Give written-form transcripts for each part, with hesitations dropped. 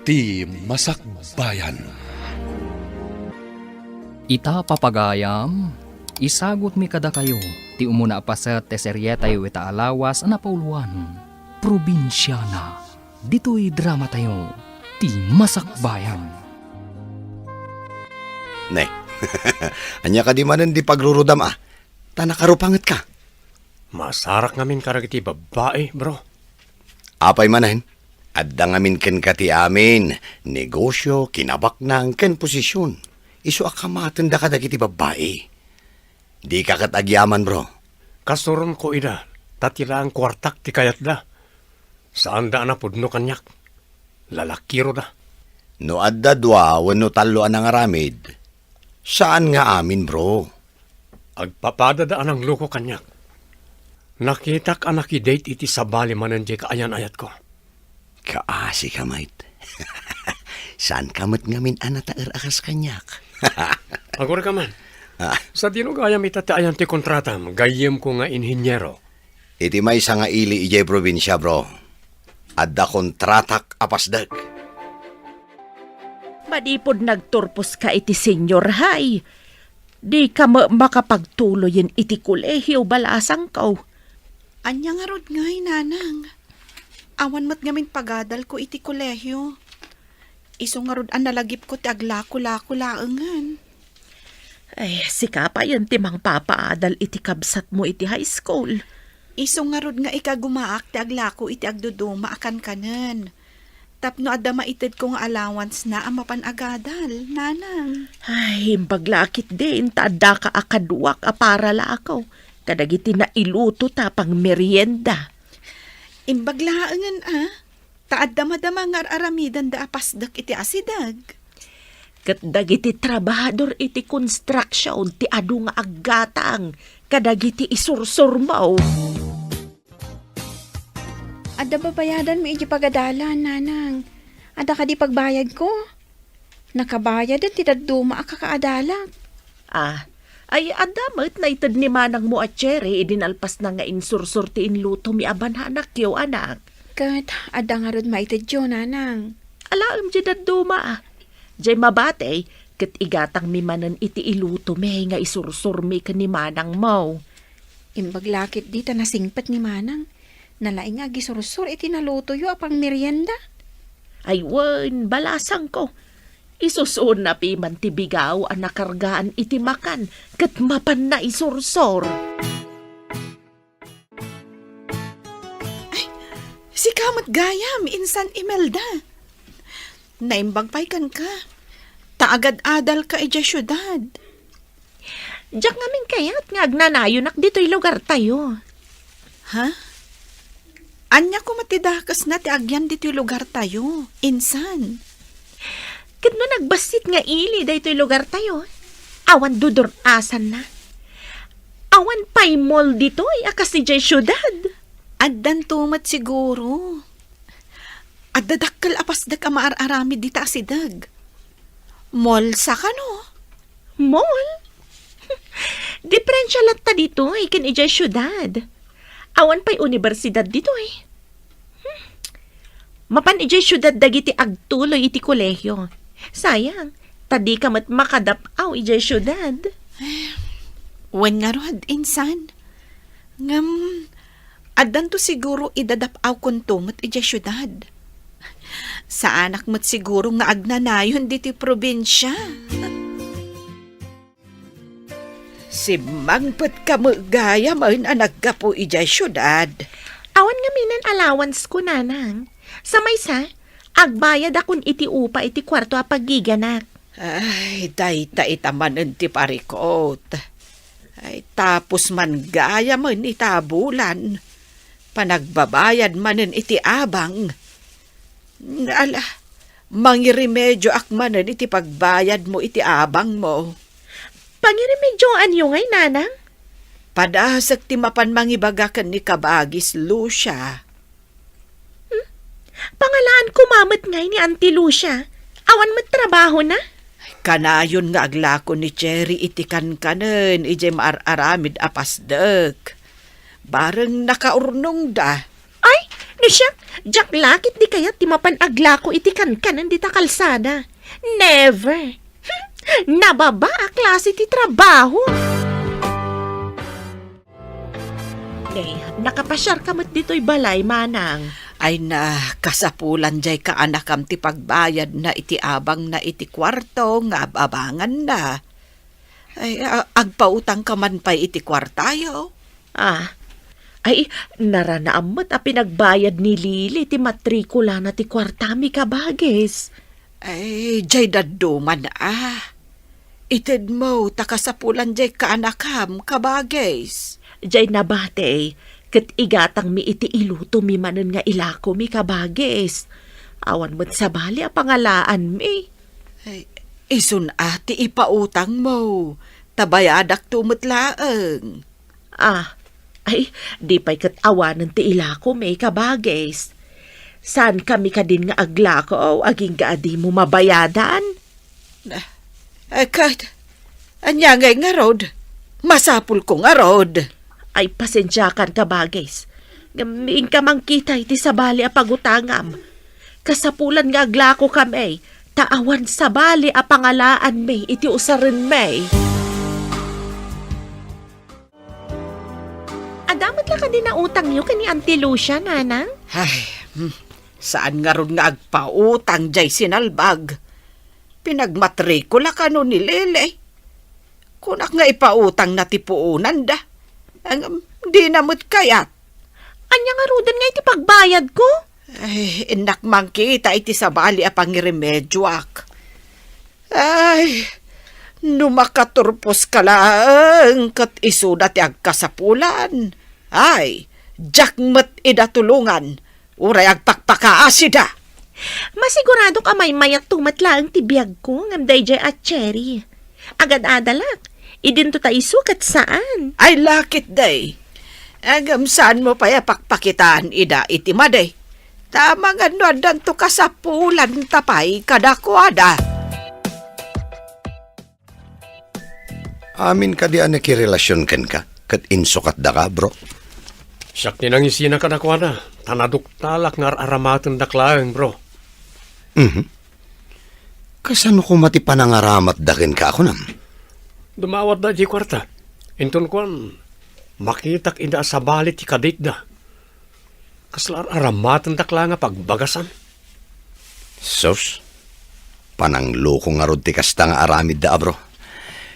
ti Masakbayan. Ita papagayam, isagot mi kada kayo, ti umuna pa sa teseryeta yu ita alawas na pauluan. Probinsya na, dito'y drama tayo, ti Masakbayan. Ne, anya ka di manan di pagrurudam tanakarupangat ka. Masarak ngamin karagiti babae, bro. Apay manan, adda ngamin ken kati amin, negosyo, kinabak ng ken posisyon. Isu akamatan da ka dagiti babae. Di ka katagyaman, bro. Kasuron ko ida, tatira ang kwartak ti kayat da. Saan da na pudno kanyak? Lalakiro da. No adda dua, wano talo ang aramid. Saan nga amin, bro? Agpapada da anang luko kanyak. Nakitak anak i-date iti sabali manan di kaayan-ayat ko. Kaasi ka, mate. Saan kamat ngamin anataer akas kanyak? Agora ka man. Sa dinugayam itati ayan ti kontratam, gayem ko nga inhinyero. Iti may nga ili ijay probinsya, bro. Adda kontratak apasdag. Madipod nagturpos ka iti senior high. Di ka makapagtuloyin iti kolehiyo balasang kaw. Anya nga rod ngay, nanang. Awan mat ngamin pagadal ko iti kolehyo. Iso nga rod ang nalagip ko ti aglako-lako laengan. Ay, sika pa yan timang papaadal iti kabsat mo iti high school. Iso nga rod nga ikagumaak ti aglako iti agduduma akan kanen. Tapno adda maited ko nga allowance na ang mapanagadal, nanang. Ay, paglakit din, taada ka akaduak para lakaw. Kadagiti na iluto tapang merienda. Imbaglaangan taad damadama nga aramidan da apasdak iti asidag. Kat dagiti trabahador iti construction ti adu nga aggatang. Kadagiti isursurmaw. Ada babayadan mo iti pagadalan, nanang. Ada ka di pagbayad ko. Nakabayad at titaduma akakaadalak. Ay adamat na itad ni manang mo at Cherry, idinalpas na nga insursur ti inluto mi abanhanak yo anak. Kat, ada nga rod maitid yun, nanang. Alaam dyan duma. Diyay mabate, kat igatang mi manan iti iluto mi nga isursur mi ka ni manang mo. Imbaglakit di ta nasingpat ni manang. Nalaing nga gisursur iti naluto yo apang merienda. Ay wan, balasang ko. Isusun na piman ti bigaw ang nakargaan iti makan, kat mapan na isursor. Si kamat gayam, insan Imelda. Naimbagpay kan ka. Taagad-adal ka ija syudad. Diyak ngamin kayat nga agnanayonak dito'y lugar tayo. Ha? Anya ko matidakas na ti agyan dito'y lugar tayo, insan. Kat no nagbasit nga ili daytoy lugar tayo, awan dudor asan na. Awan pa'y mall dito'y akas ni jay syudad. Addan tumat siguro. Addadakkel apasdag ang maararami dita asidag. Mall sa kano? Mall? Diferensya lang ta dito'y kin ijay syudad. Awan pa'y universidad dito'y. Mapan ijay syudad dagiti agtuloy iti kolehyo. Sayang, tadi ka mat makadapaw ijay syudad. Wen nga rod, insan. Ngam, addan to siguro idadapaw kuntumot ijay syudad. Sa anak mo't siguro nga agnanayon diti probinsya. Si mangpet ka mo gaya man anak ka po ijay syudad. Awan nga minan allowance ko, nanang. Sa maysa, agbayad akon iti upa iti kwarto a paggiganak. Ay, dayta itamanen ti parikot. Ay, tapos man gaya man itabulan. Panagbabayad manen iti abang. Ala, mangiremedyo akmanen iti pagbayad mo iti abang mo. Pangiremedyoan yung ngay, nanang? Padasag ti mapan mangibagakan ni Kabagis Lucia. Pangalaan kumamat ngay ni Auntie Lucia. Awan mo't trabaho na? Kanayon nga aglako ni Cherry iti kankanen, ije maararamid apasdek. Bareng nakaurnong da. Ay, No siya, jak lakit di kaya ti mapanagla ko iti kankanan di ta kalsada. Never. Nababa a klase ti trabaho. Nakapasyar ka mo't dito'y balay, manang. Ay na, kasapulan jay ka anakam ti pagbayad na iti abang na iti kwarto nga abangan na. Ay, agpautang ka man pa iti kwartayo. Ay, naranaamot a pinagbayad ni Lili ti matrikula na ti kwartami kabages. Ay, jay daduman Ited mo, takasapulan jay ka anakam kabages. Jay nabate, kat igatang mi iti iluto mi manen nga ilako mi kabages. Awan mo't sabali a pangalaan mi. Ay, isun ati ipautang mo, tabayadak tumutlaeng. Ay, di pa'y kat awanan ti ilako mi kabages. Saan kami ka din nga aglako o aging gaadi mo mabayadan? Kat, anya ngay nga rod, masapul ko nga rod. Ay, pasensyakan ka bages. Gamiin ka mang kita iti sabali a pagutangam. Kasapulan nga aglako kami, taawan sabali a pangalaan may iti usarin may. Adamot lang ka din na utang nyo kani Auntie Lucia, nanang? Ay, saan nga ron nga agpautang jay sinalbag? Pinagmatrikula ka no ni Lele. Kunak nga ipautang na tipuunan da. Di namot kayat. Anya nga rudan nga iti pagbayad ko? Ay, inak mang kita iti sabali a pangiremedyo ak. Ay, numakaturpos ka lang kat isuda ti agkasapulan. Ay, jakmet ida tulungan. Uray agpakpakaasida. Masigurado ka may mayat tumatlaang tibiyag ko ngam dayjay at cherry. Agad adalak. Idinto ta isukat saan? Ay, lakit day. Agam saan mo pa pakpakitaan ida iti maday. Tama nga no adanto kasapulan tapay kadakwada. Amin ka di nakirelasyon ken ka, kat insukat da ka, bro. Siyak ninangisina ka na kwa na. Tanaduktalak nga aramatan daklaeng, bro. Kasano ko mati panangaramat dakin ka ako nam? Dumawat da di kwarta. Inton kwan, makitak ida sa balit ti kadit da. Kaslar aramatan dakla nga pagbagasan. Sos, panangloko nga rod ti kasta nga aramid da, bro.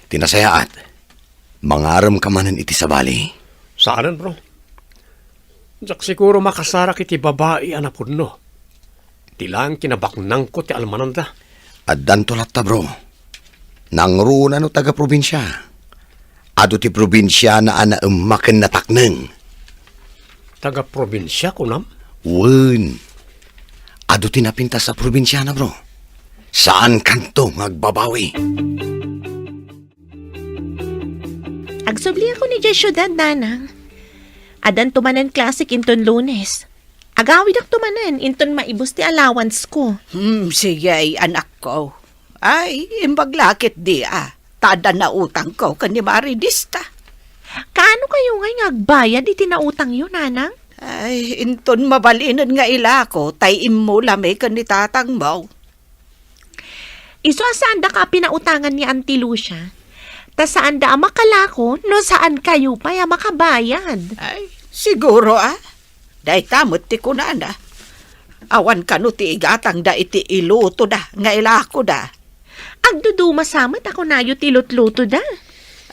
Tinasayaat, mangaram ka manan iti sabali. Saanan, bro? Jak siguro makasarak iti babae anapod no. Tilang kinabaknang ko ti almananda. At danto latta, bro. Nangruna no taga-probinsya. Ado ti probinsya na anaumaken na takneng. Taga-probinsya ko nam? Wen. Ado ti napinta sa probinsya na, bro. Saan kanto magbabawi? Agsubli ako ni Jay syudad, nanang. Adan tumanan klasik inton Lunes. Agawid ak tumanan inton maibos ti allowance ko. Sige ay anak ko. Ay, imbaglakit di Tada na utang ko kani Maridista. Kaano kayo nga agbayad iti nautang yun, nanang? Ay, inton mabalinan nga ilako, tay imula may kanitatang mo. Iso saan da ka pinautangan ni Auntie Lucia? Ta saan da makalako no saan kayo pa makabayad? Ay, siguro Day tamot ti kunana. Awan ka no ti igatang da iti iluto da, nga ilako da. Agduduma samat ako nayo tilot-luto da.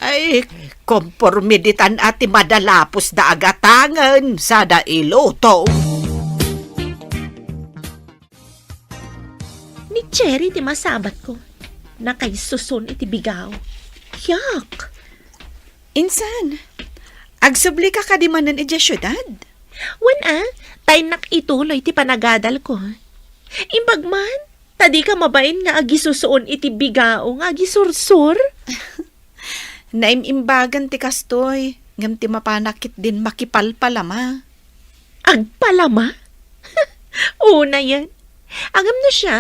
Ay, kompormiditan ati madalapos da agatangan sa da iluto. Ni Cherry ti masabat ko. Nakaisusun iti bigaw. Yak! Insan, agsubli ka kadimanan iti syudad? Wan tay nakituloy ti panagadal ko. Imbagman, tadi ka mabain nga agisusuon iti bigao nga agisursur. Naimimbagan ti kastoy, ngam ti mapanakit din makipalpalama. Agpalama? Una yan. Agam na siya,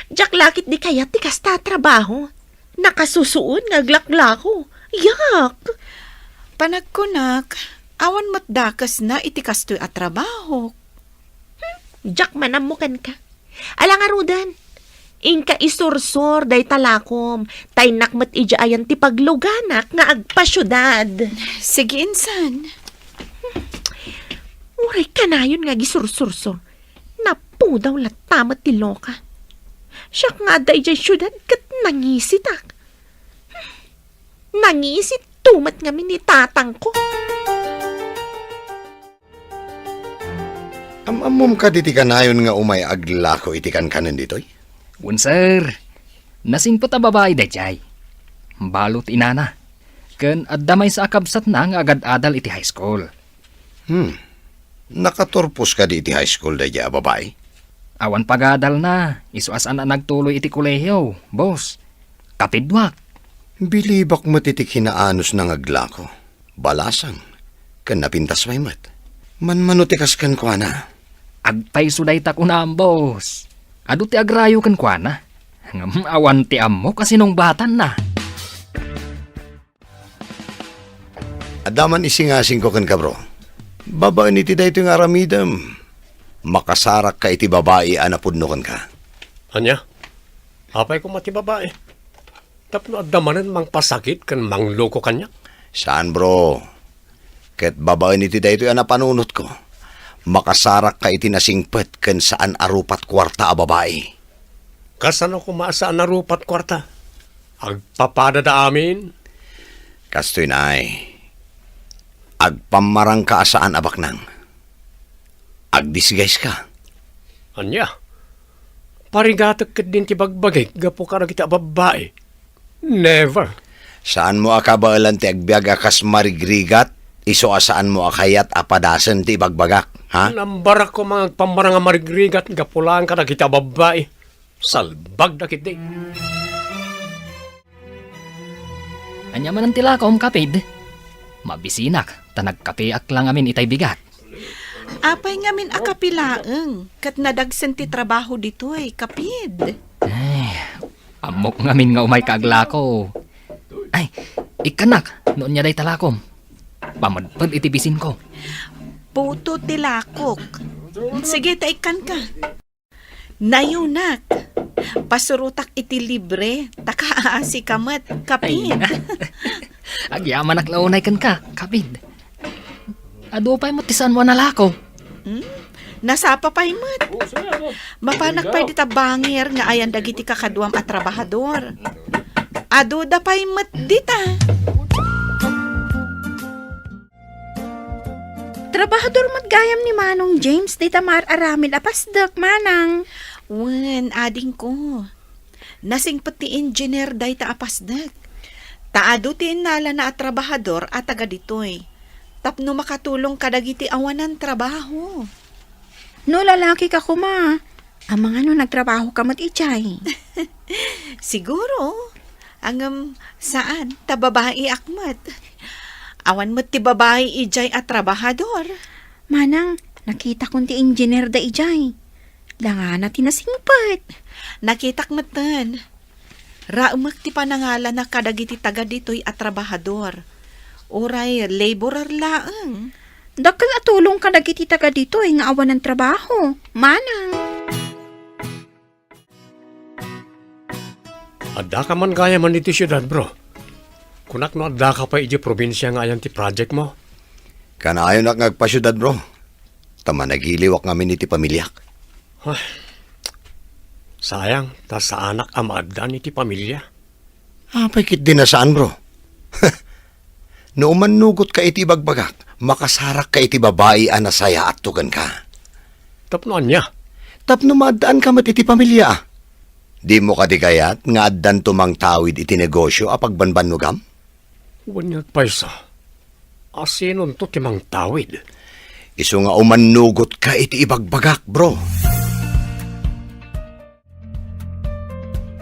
jaklakit di kaya ti kasta trabaho. Nakasusuon nga aglaklako. Yak! Panagkunak, awan matdakas na iti kastoy at trabaho. Jak manamukan ka. Alang arudan. Inka isursor day talakom. Tay nakmat ija ayan ti pagluganak nga agpasyudad. Sige, insan. Uray ka na yun nga gisursursor. Napu daw latamat ti loka. Siya nga day jay syudad kat nangisitak. Nangisit tumat nga ni tatang ko. Amam ka diti kanayon nga umay aglako itikan kanan ditoy. Sir, nasingpot a babae dayjay. Balot inana. Ken addamay sa akabsat na nga agad-adal iti high school. Nakaturpos ka di iti high school dayja babae. Awan pagadal na, isuasan na nagtuloy iti kolehiyo, boss. Kapidwak. Bilibak mo titik hinaanos ng aglako. Balasang. Kan napintas may mat. Manmanutikas kan kwa na. Agpay suday ta kunam, boss. Adu ti agrayo kan kuana. Ngam awan ti ammo kasi nung batan na. Adaman isingasing ko kan kabro. Babaan iti dayto nga aramidam. Makasarak ka iti babae anapudno kan ka. Anya? Apay ko mati babae. Tapno adamanan mang pasakit kan mangloko kanya. Saan bro? Ket babaan iti dayto anapanunot ko. Makasarak ka iti nasingpet kan saan arupat kwarta a babae. Kasano ko maasaan na rupat kwarta? Agpapada da amin? Kastoy na ay. Agpamarang ka asaan abak nang. Agdisguise ka. Anya? Parigatak kat din ti bagbagay, gapo ka na kita babae. Never. Saan mo akabaalan ti agbiag akas marigrigat? Iso asaan mo akayat apadasan ti bagbagak, ha? Nambarak ko mga pamarang marigrigat, gapulaan ka na kita babae. Salbag na kiti. Anya man ang tilakom kapid. Mabisinak, tanagkapiak lang amin itay bigat. Apay ngamin akapilaeng. Kat nadagsen ti trabaho ditoy, kapid. Amok ngamin nga umay kaaglako. Ay, ikanak, noon niya day talakom. Pamadpad itibisin ko. Puto tilakok. Sige, taikan ka. Nayunak. Pasurutak iti libre. Takaasi kamat, kapid. Agyaman naklaunay kan ka, kapid. Ado pa'y matisan mo nalako. Nasapa pa'y mat. Mapanak pa'y ditabangir nga ayan dagiti kakaduam at trabahador. Ado da pa'y mat dita. Trabahador matgayam ni Manong James, di tamar aramid apasdak, Manang. Wen, ading ko. Nasing pati engineer day ta apasdak. Taado ti nala na at trabahador at taga ditoy. Tapno makatulong kadagiti awanan trabaho. No, lalaki ka kuma. Ang mga no, nagtrabaho ka mat ichay. Siguro. Ang saan? Tababae akmat. Awan mo't ti babae ijay at trabahador. Manang, nakita kong ti engineer da ijay. Danga na tinasingpat. Nakitak matan. Raumak ti panangalan na kadagiti taga ditoy at trabahador. Uray, laborer laang. Dakal atulong ka dagiti taga dito nga awan ng trabaho. Manang. Adda ka man gaya man iti syudad, bro. Kunak no adda ka pa iti probinsya nga ayan ti project mo. Kanayon ak ngagpasyudad bro. Tama nagiliwak ngamin iti pamilyak. Sayang, ta sa anak amaaddan iti pamilya. Apay kit din na saan bro? No umanugot ka iti bagbagak, makasarak ka iti babae anasaya at tugan ka. Tapnoan niya. Tapno maadaan ka mat iti pamilya. Di mo kadigayat nga addan tumang tawid iti negosyo a pagbanbanugam? Wanyag paisa. Asinon to timang tawid. Iso nga umanugot ka iti ibagbagak bro.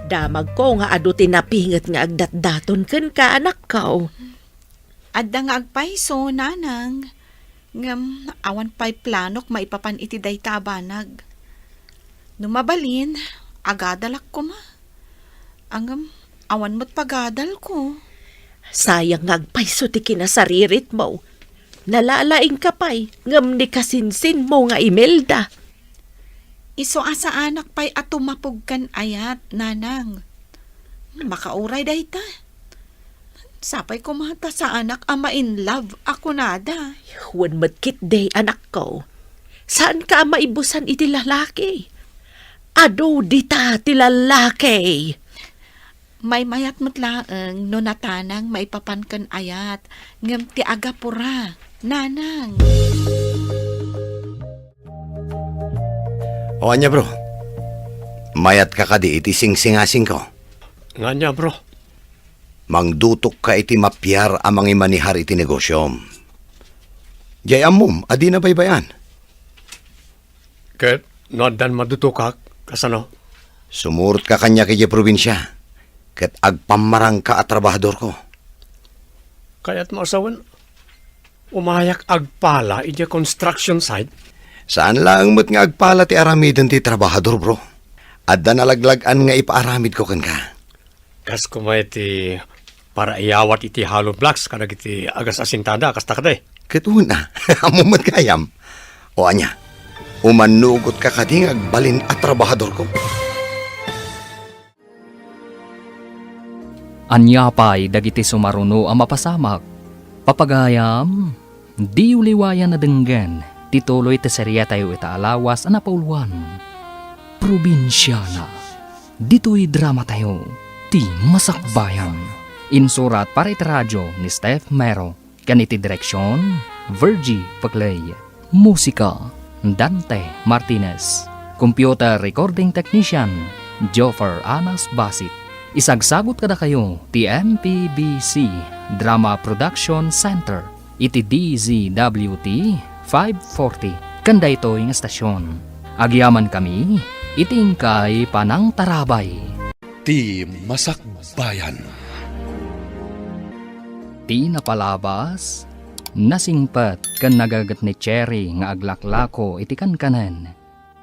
Damag ko nga adu tinapingat nga agdatdaton ken ka anak kao. Adda nga agpaiso, nanang. Ngam, awan pa'y planok maipapan iti day tabanag. Numabalin, agadalak ko ma. Angam, awan mo't pagadal ko. Sayang nga agpaiso ti kinasaririt mo. Nalalaing ka pa'y ngam ni kasinsin mo nga Imelda. Iso asa anak pa'y atumapog kan ayat, nanang. Makauray day ta. Sapay kumata sa anak ama in love ako nada. Huwag madkit day, anak ko. Saan ka maibusan iti lalaki? Ado dita ti lalaki. May mayat matlaang no natanang maipapankan ayat ngem ti agapura, nanang. O anya bro, mayat ka kadi iti sing-singasing ko. Nga niya, bro. Mangdutok ka iti mapyar amang imanihar iti negosyo. Jay amom, adi na baybayan. Ket, nodan madutukak, kasano? Sumurot ka kanya kaya probinsya. Ket agpamarang ka at trabahador ko. Kaya't maasawan, umayak agpala iti construction site. Saan lang mo't nga agpala ti aramidon ti trabahador bro? Adda nalaglagan nga ipaaramid ko kan ka. Kas kumay ti para iyawat iti hollow blocks kadag iti agas asintada kasta kade. Ketuna, amumat kayam. O anya, umanugot ka kading agbalin at trabahador ko. Anyapay dagiti sumaruno ang mapasamak. Papagayam, di uliwayan na denggen, tituloy te serya tayo itaalawas ang napauluan. Probinsyana, dito'y drama tayo, ti masakbayan. Insurat para iti radyo ni Steph Mero, ganiti direksyon, Virgie Paglay. Musika, Dante Martinez. Computer Recording Technician, Joffer Anas Basit. Isagsagot kada kayo ti MPBC Drama Production Center iti DZWT 540 kanda ito yung estasyon. Agyaman kami iting kay Panang Tarabay. Ti Masakbayan. Ti napalabas nasingpet kan nagagat ni Cherry nga aglaklako iti kankanen.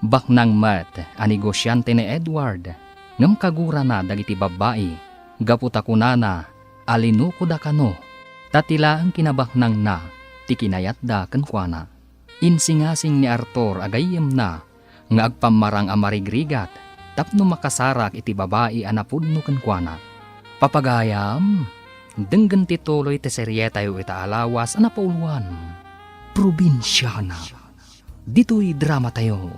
Baknang mat a negosyante ni Edward ngem kagura na dagiti babae, gaputa kunana, alinuko da kano, tatila ang kinabaknang na, tikinayat da kenkwana. Insingasing ni Arthur agayem na, nga agpamarang amarigrigat, tapno makasarak iti babae anapudno kenkwana. Papagayam, denggen tituloy te seryetayo itaalawas anapauluan. Probinsyana, dito'y drama tayo,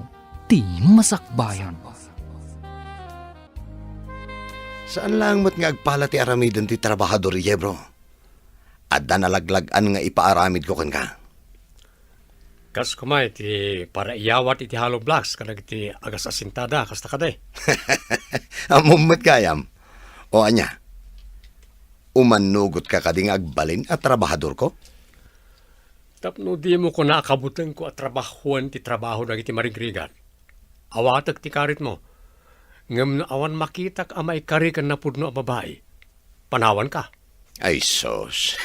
ti masakbayan. Saan lang mo't nga agpala ti aramidon ti trabahador iya bro? Adda nalaglagan nga ipaaramid ko kan ka. Kas kumay ti para iyawat iti hollow blocks kadag iti agas asintada kasta kade. Amumat kayam. O anya, umanugot ka kading agbalin at trabahador ko? Tapno di mo ko naakabutan ko at trabahuan ti trabaho dagiti marigrigat. Awatag ti karit mo. Ngam na awan makitak amay karikan na pudno a babae. Panawan ka. Ay sos,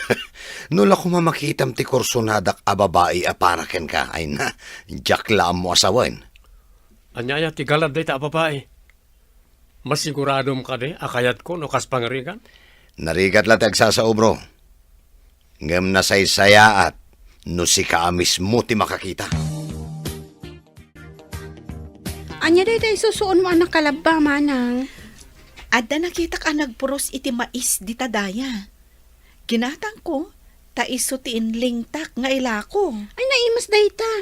nula ko mamakitam ti kursunadak a babae a paraken ka, ay na, jakla mo asawan. Anyaya ti galad day ta a babae. Masiguradom ka de, akayat ko no kas pangarigan? Narigat la tagsasao bro. Ngam na saysaya at no si ka mismo ti makakita. Anya day day susuon mo anak kalaba, manang. Adda nakita ka nagpuros iti mais di tadaya. Ginatang ko, ta iso ti inlingtak nga ilako. Ay naimas day ta.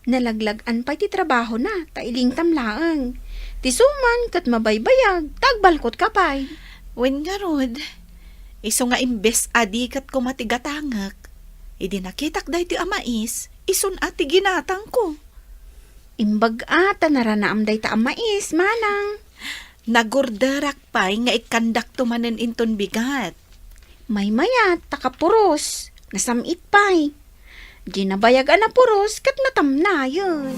Nalaglagan pa iti trabaho na, ta ilingtam laeng. Ti suman kat mabaybayag, tagbalkot ka pay. Wen nga rod, iso nga imbes adikat ko matigatangak. Idi nakitak day ti amais, ison ati ginatang ko. Imbag ata naranaam day ta mais, manang. Nagorderak pay nga ikandak tumanen inton bigat. May mayat, takapuros. Nasamit pay. Ginabayag na puros, kat natamna yun.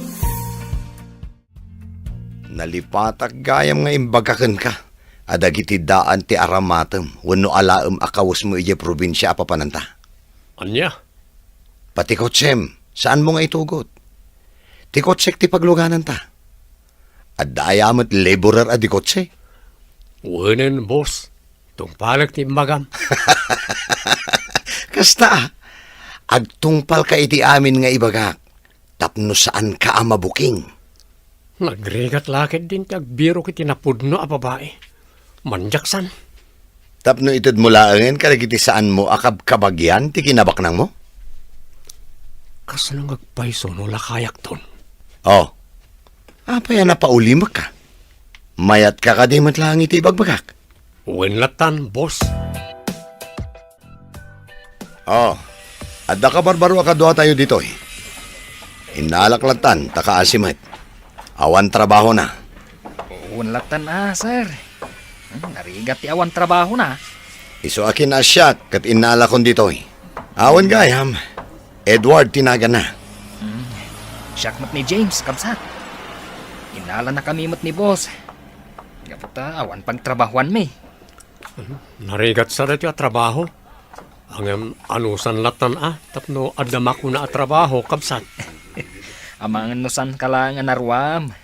Nalipatak gayam nga imbagakan ka. Adagiti daan ti aramatem, wano alaem akawas mo iya probinsya apapananta. Anya? Pati kotsem, saan mo nga itugot? Ti kotsek ti pagluganan ta. At dayamat laborer a di kotse. Wanen, boss. Tungpalag ti magam. Kasta, agtungpal ka iti amin nga ibagak. Tapno saan ka amabuking. Nagrigat lakid din ti agbiro kiti napudno a babae. Manjaksan. Tapno itod mo laangan karagiti saan mo akab kabagyan ti kinabaknang mo? Kasanang agpaiso no lakayak ton. Oh, apaya na paulimak ka. Mayat ka kadimot lang iti bagbagak. Wenlatan, boss. Oh, adda ka barbaro akadwa tayo dito eh. Inalaklatan, takaasimat. Awan trabaho na. Unlatan sir. Narigat ti awan trabaho na. Iso akin na siya kat inalakon dito eh. Awan gayam. Edward tinaga na. Siyak mat ni James, kabsat. Inala na kami mat ni boss. Gaputa, awan pagtrabahuan mi. Narigat sa dati a trabaho. Ang anusan latan tapno adama ko na a trabaho, kabsat. Amang nusan ka lang anarwam.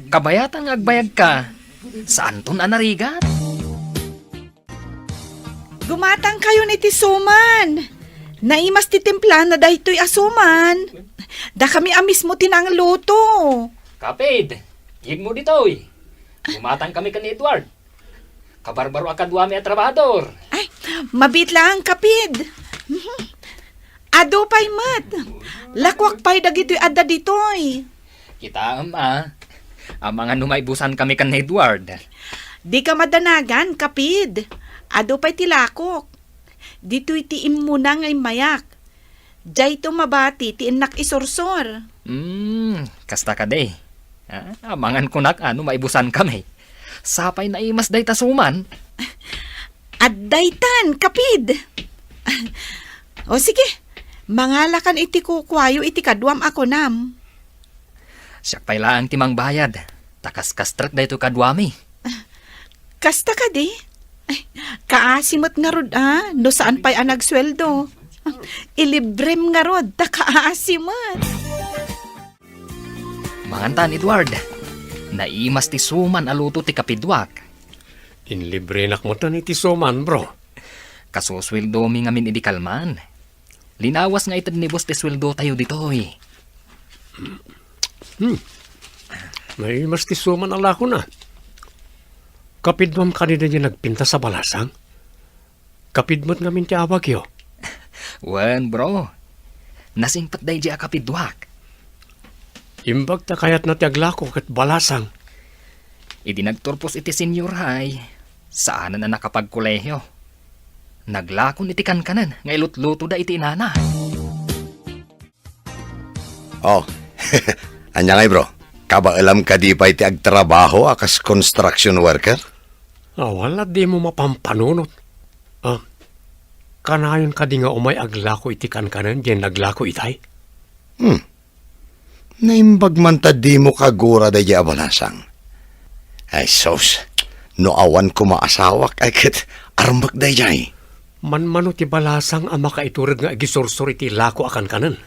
Kabayatang agbayag ka. Saan ton anarigat? Gumatang kayo ni Tisuman. Naimas ti timpla na dahito'y asuman. Da kami amis mo tinang luto. Kapid, hig mo dito eh. Gumatang kami kan Edward. Kabarbaro akadwami at trabador. Ay, mabit lang kapid. Ado pa'y mat. Lakwak pa'y dagito'y adda dito'y. Kita ang mga numaibusan kami kan Edward. Di ka madanagan, kapid. Ado pa'y tilakok. Dito'y tiim mo na ngay mayak. Diyay to mabati, ti inak isursor. Kasta ka day. Amangan ko nak maibusan kami. Sapay na imas day tasuman. Addaytan, kapid. O sige, mangalakan iti kukwayo iti kadwam ako nam. Siyak pay laang timang bayad. Takas-kastrak day to kadwami. Kasta ka di? Ay, kaasimot nga rod no saan pa'y nagsweldo. Ilibrem nga rod, ta kaasimot. Mangantan, Edward. Naimas ti suman aluto ti kapidwak. Inlibre mo tan iti soman, bro. Kasusweldo mi ngamin idikalman. Linawas nga itad ni boss ti sweldo tayo ditoy. May mas ti soman ala ko na. Kapidmam kanina niya nagpinta sa balasang. Kapidmat ngamin ti awag yo. Wan, bro. Nasingpat day di kapidwak. Imbag ta kayat na ti aglako kat balasang. Idi nagturpos iti senior high. Saan na nakapagkolehyo. Naglakon iti kankanan. Nga ilutluto da iti inana. Oh, anya ngay bro. Kaba alam ka di pa iti agtrabaho akas construction worker? Wala di mo mapampanunot. Kanayon ka di nga umay aglako iti kankanan diyan naglako itay. Naimbag man ta di mo kagura da di abalasang. Ay sos, no awan ko maasawak ay kit armbak da di. Manmano ti balasang ang makaiturad nga agisursor iti lako akan kanan.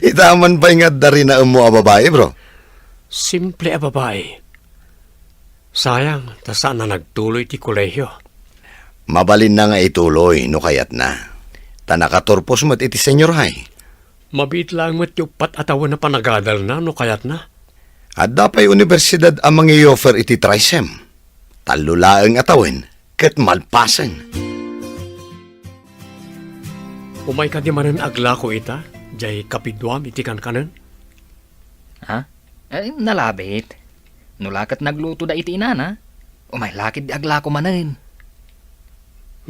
Itaman ba nga dari na mo a babae bro? Simple a babae. Sayang, ta saan na nagtuloy ti kolehyo. Mabalin na nga ituloy no kayat na. Ta nakaturpos mo't iti senior high. Mabit lang mo't yupat atawan na panagadal na no kayat na. At dapay universidad ang mga offer iti trisem. Talulaang atawin ket malpasen. Umay ka di manan aglako ita, jay kapidwam iti kankanan. Nalabit. Nulakat nagluto da iti inana. Umay lakid di aglako manin.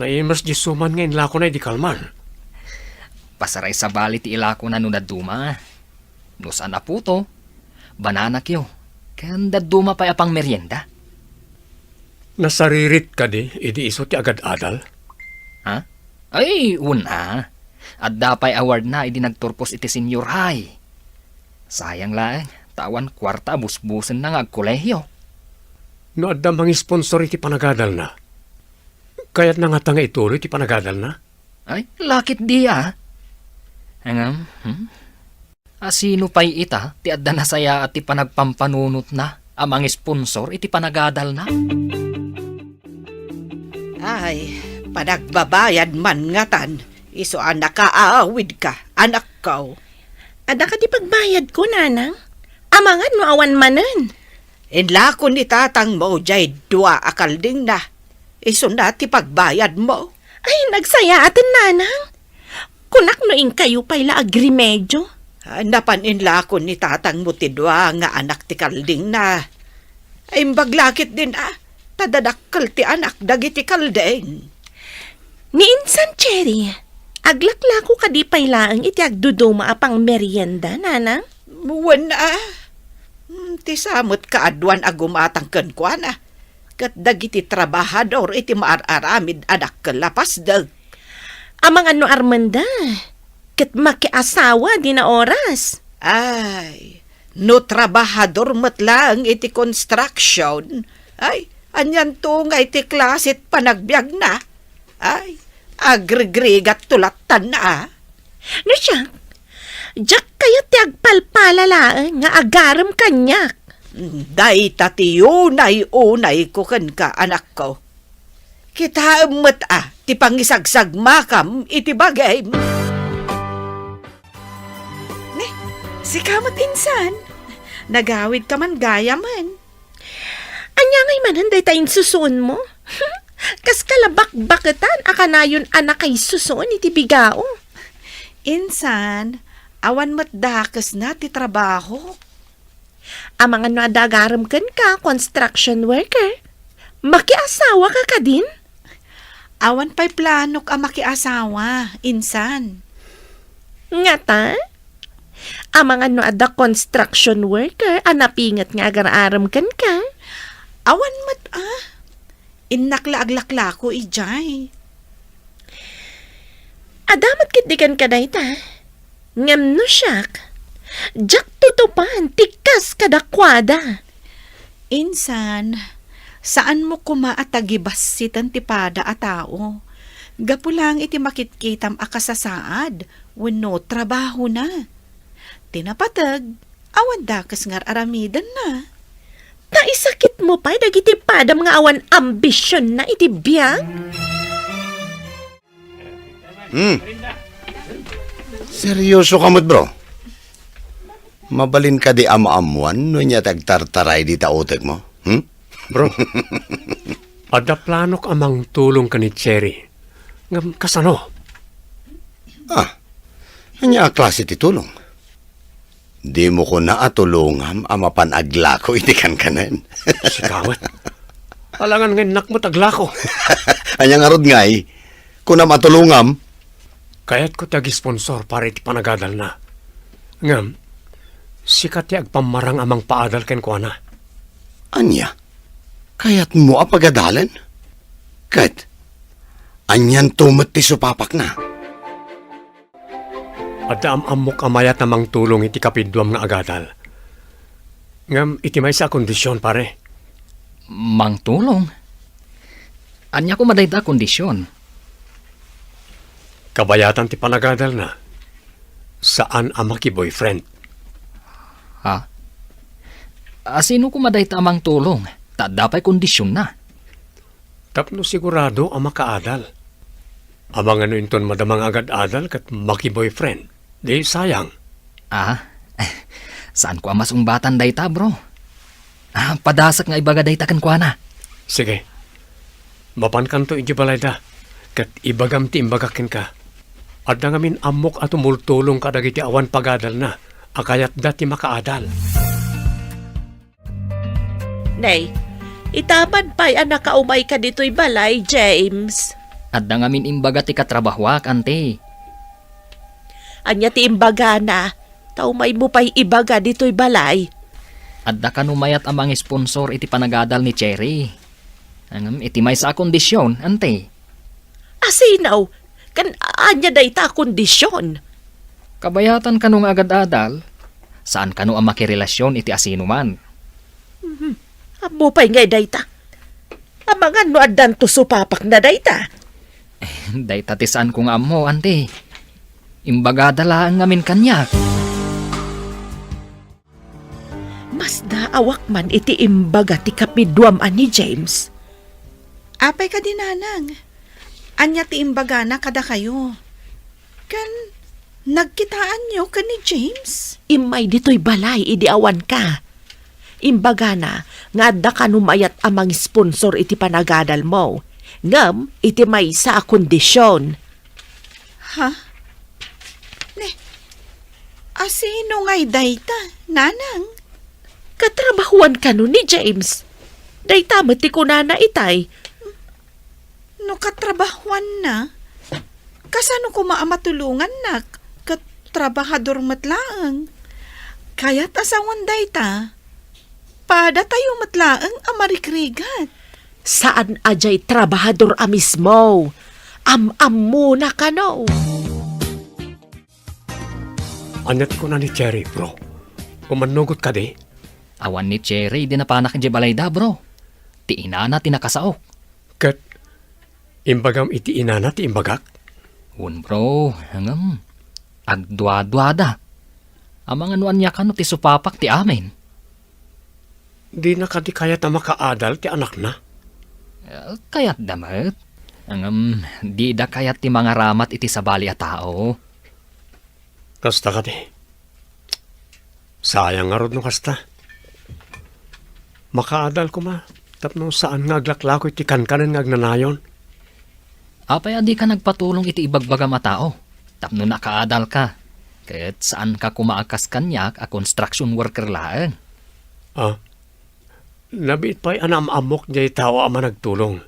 Naimas di suman ngayon lako na di kalman. Pasaray sa bali ti ilako na no daduma. No saan na puto. Banana kyo. Kan daduma pa apang merienda. Nasaririt ka di, idi iso ti agad-adal. Ay, una. At dapay award na idi nagturpos iti senior high. Sayang lang, tawan kwarta busbusen na nga agkolehyo. No adda mang sponsor iti panagadal na. Kaya't na nga tanga ituloy iti panagadal na. Ay, lakit di Hangam, Asino pa'y ita, ti adda na saya at ti panagpampanunot na, amang sponsor iti panagadal na. Ay, panagbabayad man ngatan. Iso anak kaaawid ka, anak ko. Ada ka di pagbayad ko, nanang? Amangan no awan manen. Inla ko ni tatang mo, jay dua akalding na. Isunat ti pagbayad mo. Ay, nagsaya atin nanang. Kunak no ing kayo pa'y agrimedyo. Napaninla ko ni tatang mo ti dua nga anak ti kalding na. Ay baglakit din tadadakkel ti anak dagiti kalding. Ni Insan Cherry, aglaklako ka di pa'y laang iti agduduma apang merienda, nanang. Muwan ti samot kaadwan agumatang kenkwana. Kat dagiti trabahador iti maararamid anak kalapas dag. Amang ano Armanda, kat makiasawa di na oras. Ay, no trabahador matlang iti construction. Ay, anyan to nga iti klasit panagbiag na. Ay, agregregat tulatan na. No siya, jak kayo ti agpalpalalaan nga agaram kanyak. Day tati unay ko ken ka anak ko. Kita emet ti pangisagsag makam iti bagay. Si kamot insan, nagawid ka man gaya man. Anya ngay mananday tayong susun mo. Kas kalabak-baketan akanayon anak kay susun iti bigao. Insan, awan mat dakas na ti trabaho. Amang ano adagaram ken ka, construction worker. Makiasawa ka ka din? Awan pa'y planok ang makiasawa, insan. Nga ta? Amang ano ada construction worker, anapingat nga agararam ken ka. Awan mat Innakla-aglakla ko ijay. Adamat kitdikan ka na ita. Ngam no siyak. Jak tutupan, tikas kadakwada. Insan, saan mo kumaatagibasitan ti pada a tao? Gapulang iti makitkitam akasasaad, wenno trabaho na. Tinapatag, awan dakas ngar aramidan na. Naisakit mo pa, dagiti pada mga awan ambisyon na iti biyag? Seryoso kamot, bro. Mabalin ka di ama-amuan no niya tagtartaray di taotek mo? Bro, ada planok amang tulong ka ni Cherry. Ngam kasano? Anya klase ti tulong? Di mo ko naatulungam ama panagla ko iti kanen. Si Kawat. Alangan ngayon nakmo taglako. Anya nga rod ngay, kung na matulungam, Kaya't ko tagi-sponsor para iti panagadal na. Ngam, sikat ti agpamarang amang paadal ken ko na. anya, kayat mo apagadalan? Kat, anyan tumat ti supapak na. At amok amayat namang tulong iti kapidwam nga agadal. Ngam, iti may sa kondisyon pare. Mang tulong. Anya ko madayda kondisyon. Kabayatan ti panagadal na. Saan ama ki boyfriend? Ha? Sino ko madayta amang tulong? Tadapay kondisyon na. Tapno sigurado ang makaadal. Amang ano inton madamang agad-adal kat maki-boyfriend. Di sayang. Saan ko amas umbatan dayta, bro? Padasak nga ibaga dayta kan kwa na. Sige. Mapan kanto iti balayda. Kat ibagam ti imbagakin ka. At nangamin amok at umultulong ka dagiti awan pagadal na. Akayat dati makaadal. Nay, itapad pa'y anak kaumay ka dito'y balay, James. At nangamin imbaga ti katrabahwak, ante. Anya ti imbaga na, taumay mo pa'y ibaga dito'y balay. At da kanumayat amang sponsor iti panagadal ni Cherry. Angam iti may sa kondisyon, ante. Asinaw, kan anya day ta kondisyon. Kabayatan kanong agad-adal, saan kano ang makirelasyon iti asino man. Amo pa'y ngay day ta. Amangan no adan to supapak na day ta. Dayta ti saan kong amo, ante. Imbaga dala ang ngamin kanyak. Mas daawak man iti imbaga ti kapidwam ani James. Apay ka dinanang. Anya ti imbaga na kada kayo. Kan Nagkitaan niyo ka ni James? Imay dito'y balay, idiawan ka. Imbaga na, nga adda ka numayat amang sponsor iti panagadal mo. Ngam, iti may sa kondisyon. Ha? Asino nga'y dayta, nanang? Katrabahuan ka nun ni James. Dayta mati ko na itay. No katrabahuan na? Kasano ko maamatulungan na? Katrabahador matlaang. Kaya't asawan dayta. Pada tayo matlaang amarikrigat. Saan ajay trabahador mismo? Am-am muna ka no. Anyat ko na ni Cherry, bro. Umanugot ka di. Awan ni Cherry, di na panak di balay da, bro. Ti inana tinakasaok. Kat, imbagam iti inana ti imbagak. Un bro, hangam. Agdwa-dwada. Amang anuan niya ka no ti supapak ti amin. Di na ka di kaya ta makaadal ti anak na. Kayat damat. Hangam, di da kayat ti mga ramat iti sabali a tao. Kasta ka di. Sayang nga rod no kasta. Makaadal ko ma. Tapno saan nga aglaklako iti kankanan nga agnanayon. Apay adi ka nagpatulong iti ibagbagam a tao. Tapno nakaadal ka. Ket saan ka kumaakas kanyak a construction worker laeng. Nabiit pa'y anam-amok niya tao ama nagtulong.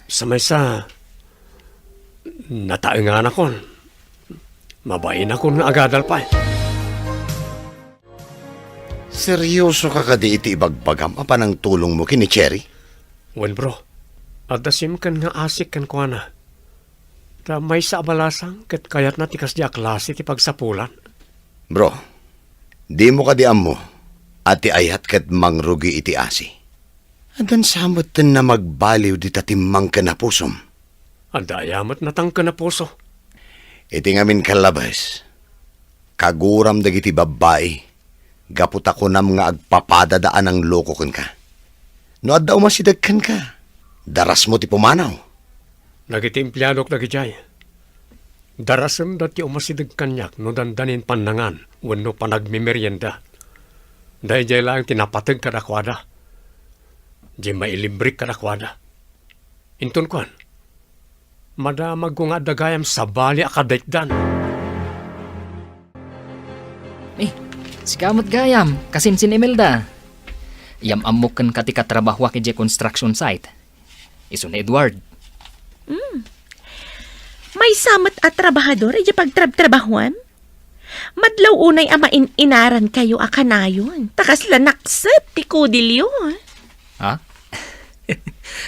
Sa may sa nataengan akon. Mabain ako nga agadal pa. Seryoso ka kadi iti ibagbagam apa ng tulong mo kini Cherry? Well bro, adasim kan nga asik kan ko na. Ta may sa abalasang ket kayat na tikas di klase ti pagsapulan. Bro, di mo kadi ammo at ayat ket mangrugi iti asi. Adan samot na magbaliw di tatimang ka na pusom. Adayamat natang ka na puso. Iti ngamin kalabas, kaguram dagiti babae, gaput ako nam nga agpapadadaan ang loko kun ka. No adda umasidagkan ka, daras mo ti pumanaw. Nagiti empleyadok dagijay. Darasem dati umasidag kanyak no dandanin panangan wenno panagmimerienda. Dahil jay lang tinapatag kadakwada. Jay mailibrik kadakwada. Intun kuan. Madamag ko nga dagayam sa bali akadaitdan. Sikamot gayam, kasimsin Imelda. Yam amukan kati katrabaho ki construction site. Isun Edward. May samat at trabahador ay pagtrabahuan? Madlaw unay ama inaran kayo akanayon. Takas lanaksep ti kudilyo. Ha?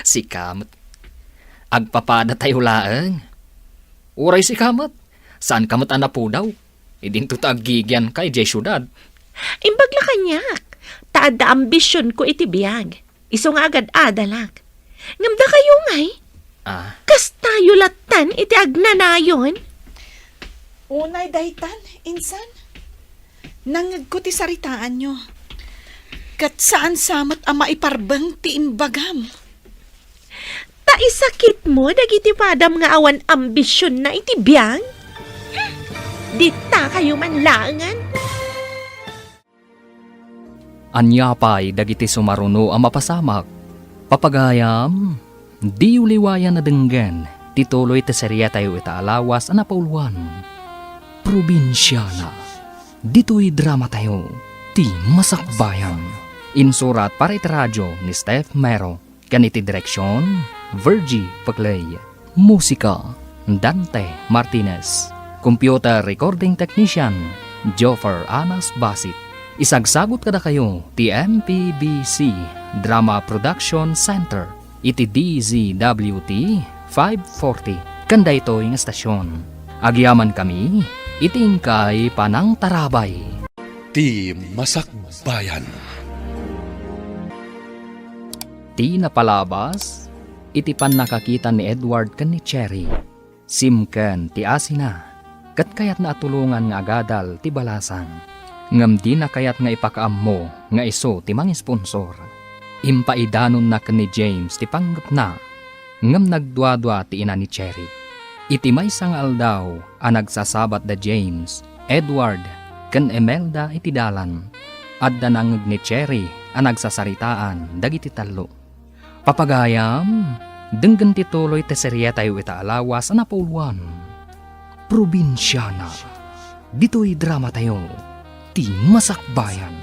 Si Kamot. Agpapada tayo laeng. Uray si Kamot. Saan Kamot anapo daw? Idin to tagigyan kay Jay Syudad. Imbagla kanyak. Taada ambisyon ko iti biyag. Iso nga agad adalak. Ngamda kayo ngay. Kas tayo latan iti agnanayon. Unay daytan, insan. Nangag ko ti saritaan nyo. Kat saan samat ang maiparbang ti imbagam. Ta isakit mo dagiti padam nga awan ambisyon na iti biyang? Dita kayo manlangan. Anyapay dagiti sumaruno ang mapasamak. Papagayam, di uliwayan na denggan. Tituloy ti serya tayo itaalawas ang napauluan. Probinsyana. Dito'y drama tayo. Ti Masakbayan. Insurat para iti radyo ni Steph Mero. Ganiti direksyon, Virgie Paglay. Musika, Dante Martinez. Computer recording technician, Joffer Anas Basit. Isagsagot kada kayo, ti MPBC Drama Production Center. Iti DZWT 540. Kanda ito yung estasyon. Agyaman kami, itingkay panang tarabay. Ti Masakbayan. Ti napalabas, iti pan nakakita ni Edward kan ni Cherry. Simken ti asina, kat kayat na atulungan nga agadal ti balasan. Ngam di na kayat nga ipakaam mo nga iso ti mga sponsor. Impaidanon na kan ni James ti panggap na, ngam nagdwa-dwa ti ina ni Cherry. Iti maysa nga aldaw ang nagsasabat da James, Edward, ken Imelda iti dalan. Adda nangeg ni Cherry ang nagsasaritaan dagiti tallo. Papagayam, denggen tituloy ti serye tayo ita alawas na napuluan. Probinsyana. Dito'y drama tayo, ti Masakbayan.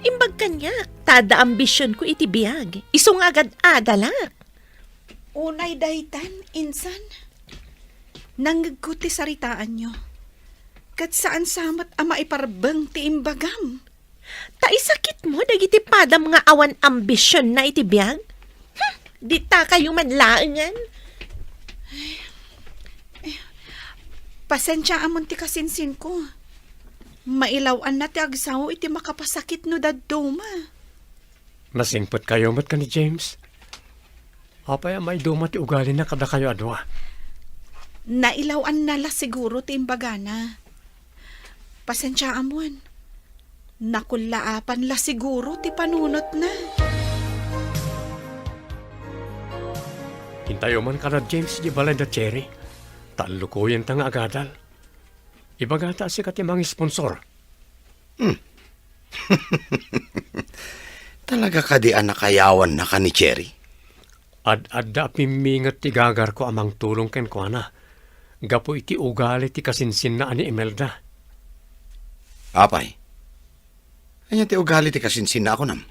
Imbag kanya, tada ambisyon ko iti biyag. Isong agad adalak. Unay daytan, insan. Nanggagkuti saritaan nyo. Kat saan samat ama iparbeng ti imbagam. Taisakit mo, dagiti padam nga awan ambisyon na iti biyag? Di ta kayo manlaangan. Pasensya amon ti kasinsin ko. Mailawan na ti agsaw iti makapasakit no dadduma. Nasingpot kayo mat ka ni James. Apay may duma ti ugali na kada kayo adwa. Nailawan nala siguro ti imbagana. Pasensya amon. Nakulaapan la siguro ti panunot na. Hintayo man ka na James di balay da Cherry. Talukuyan ta nga agadal. Ibagata si katimang sponsor. Talaga ka di anakayawan na ka ni Cherry? Ad-adda pimingat ti gagar ko amang tulong ken ko na. Gapo iti ugali ti kasinsin na ani Imelda. Apay, anya ti ugali ti kasinsin na ako nam.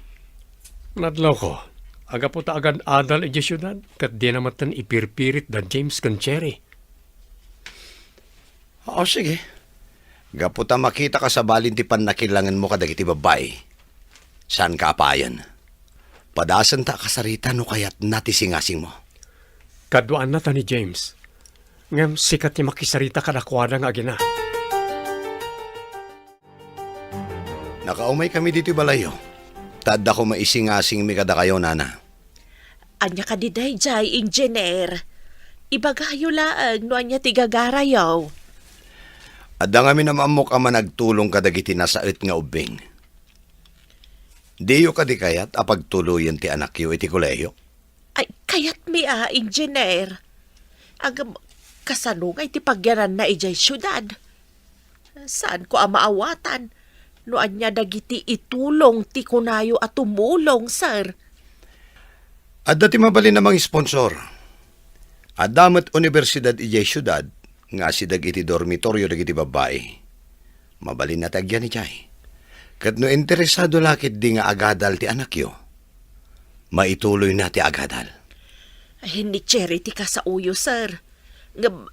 Nadlaw ko. Aga po ta agad adal iti syudad. Kat di naman tan ipirpirit da James ken Cherry. Oo, sige. Gaputa makita ka sa balin ti panakilangan mo kadagiti babae. Saan ka apayan? Padasan ta kasarita no kayat nati singasing mo. Kaduan na ta ni James. Ngam sikat ni makisarita kadakwada nga agina. Nakaumay kami dito balayo. Tadda ko maisingasing mi kada kayo, nana. Anya ka di day jay, engineer. Ibagayo laang no anya tigagarayaw. Adda nga minamamok ama nagtulong kadagiti nasaet nga ubing. Diyo ka di kayat apagtuluyan ti anak yo iti koleyo. Ay, kayat mi engineer. Agam, kasanungay ti pagyanan na ijay syudad. Saan ko maawatan? No anya dagiti itulong ti kunayo at tumulong, sir. Adda ti mabalin namang sponsor. Adamat universidad ijay syudad nga si dagiti dormitoryo dagiti babae. Mabalin na tagyan ni Chay. Kat no interesado lakit di nga agadal ti anak yo, maituloy na ti agadal. Ay, hindi charity ka sa uyo, sir. Ngam,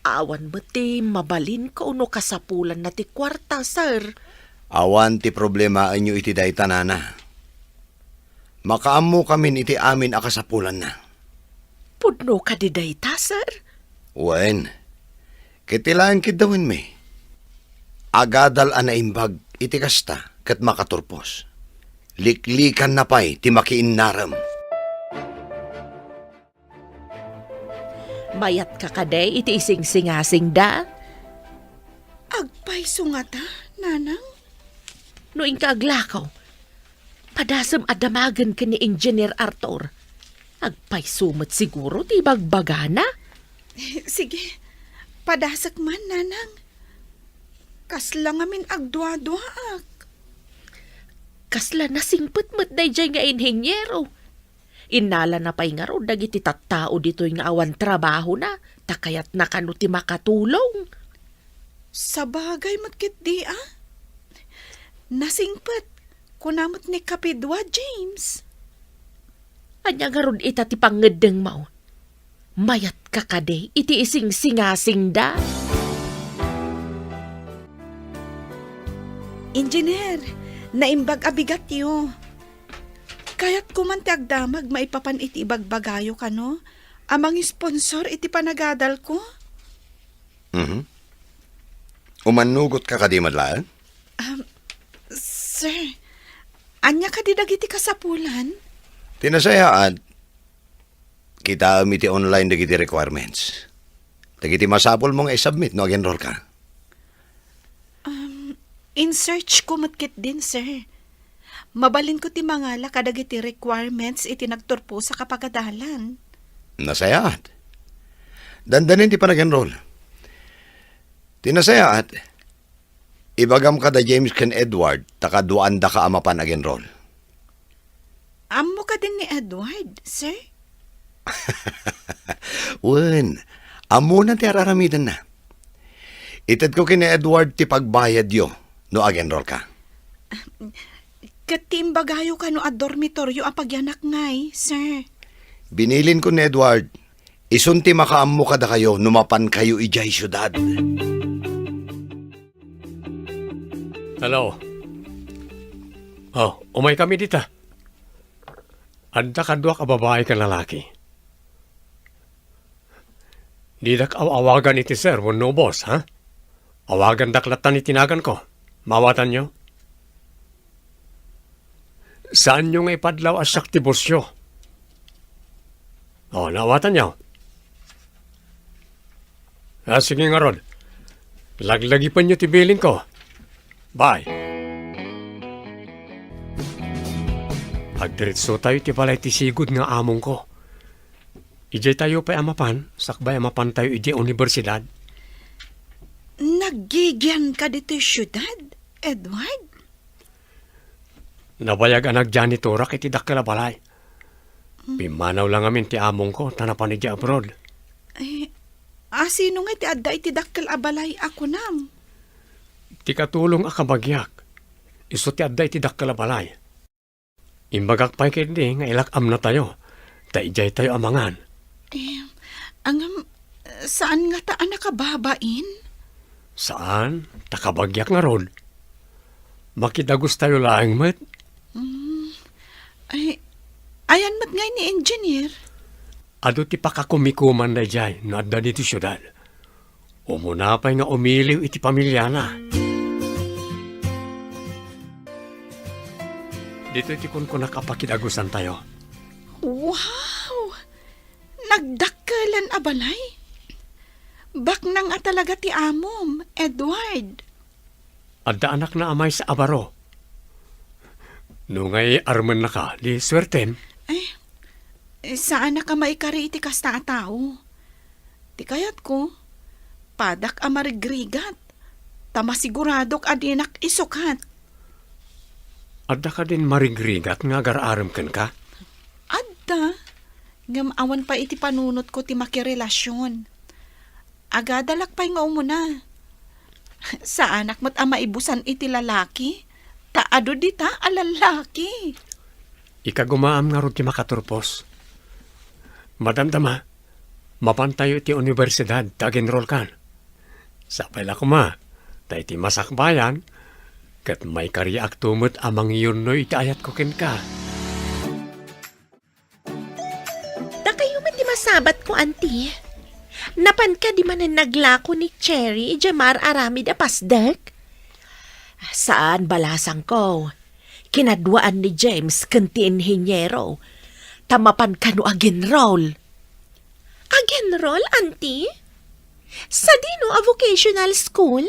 awan mo ti mabalin ko no kasapulan na ti kwarta, sir. Awan ti problema anyo iti day tanana. Makaammo kamin iti amin akasapulan na. Pudno ka di day ta, sir. Wen, kitilaan kidawin me. Agadal anaimbag iti kasta kat makaturpos. Liklikan na pa'y ti makiinnaram. Mayat ka kaday iti ising-singasing da. Agpay sungata, nanang. Noing ka aglakaw, padasam adamagan ka ni Engineer Arthur. Agpay sumot siguro ti bagbagana. Sige, padasak man, nanang. Kasla ngamin agdwa-dwaak. Kasla nasingpet met day jay nga inhenyero. Inala na pa'y nga ro, dagiti tattao dito'y nga awan trabaho na, takayat na kano ti makatulong. Sa bagay matkit di, ah. Nasingpet, kunamot ni Kapidwa, James. Anya nga ron ita ti pangedeng mo. Mayat ka kade, iti ising singasing da. Engineer, naimbag abigat yo. Kaya't kumanti agdamag maipapan iti ibagbagayo ka, no? Amang sponsor iti panagadal ko. Umanugot ka kadi madlaan? Sir, anya ka di dagiti kasapulan? Tinasayaan, kita amiti online dagiti requirements. Dagiti masapol mong i-submit noag-enroll ka. In search ko matkit din, sir. Mabalin ko ti mangala kadagiti requirements iti nagturpo sa kapagadalan. Nasayaat. Dandanin ti pa nag-enroll. Tinasayaat. Ibagam ka da James ken Edward, takaduan da ka amapan nag-enroll. Amo ka din ni Edward, sir? Wen, amo na ti araramidan na. Itad ko kini Edward ti pagbayad yo, no ag-enroll ka. Katimbagayo ka no at dormitoryo ang pagyanak ngay, sir. Binilin ko ni Edward, isunti makaammo kada kayo, numapan kayo ijay syudad. Hello. Oh, umay kami dita. Anda ka duwa ka babae ka lalaki. Di dak awagan iti sir, no boss, ha? Awagan daklatan itinagan ko. Mawatan nyo? Saan nyo nga ipadlaw as saktibosyo? Oh, nawatan nyo. Sige nga Rod. Laglagi pa nyo tibilin ko. Bye. Agdiritso tayo ti balay ti sigud nga among ko. Ijay tayo pa amapan, sakbay amapan tayo ijay universidad. Nagigyan ka dito syudad, Edward? Nabayag anak janitora kiti dakkel balay. Pimanaw lang amin ti among ko, tanapan ijay abroad. Sino nga ti adda iti dakkel abalay ako nam? Ti katulong akabagyak. Iso ti adda iti dakkel balay. Imbagak pa'y kindi nga ilakam na tayo. Ta ijay tayo amangan. Saan nga taan nakababain? Saan? Takabagyak nga ron. Makidagos tayo laeng met. Ayan mat ngay ni engineer. Ado ti pakakumikuman na ijay no adda dito syudad. Umunapay nga umiliw iti pamilya na. Dito ti kun nakapakidagusan tayo. Wow! Nagdakkelan abalay? Bak nang talaga ti amom, Edward. Adda anak na amay sa abaro. Nungay arman na ka, di swerten. Saan na ka maikari iti kasta a tao? Ti kayat ko, padak a marigrigat. Tamasiguradok adinak isukat. Adda ka din marigrigat nga gar-aram ken ka. Adda, ngam awan pa iti panunot ko ti makirelasyon. Agadalak pa'y nga umuna. Sa anak mo't ama ibusan iti lalaki, taado dita a lalaki. Ikagumaam nga ron ti makaturpos. Madamdama, mapantayo iti universidad, tag-enroll kan. Sapay la kuma, tayo iti masakbayan, kat may kariak tumot amang yun no iti ayat ko ken ka. Da kayo man di masabat ko, auntie. Napan ka di man naglako ni Cherry, Jamar Aramid a pasdek? Saan balasang ko? Kinadwaan ni James kanti inhinyero. Tamapan ka no agenroll. Agenroll, auntie? Sa dino a vocational school?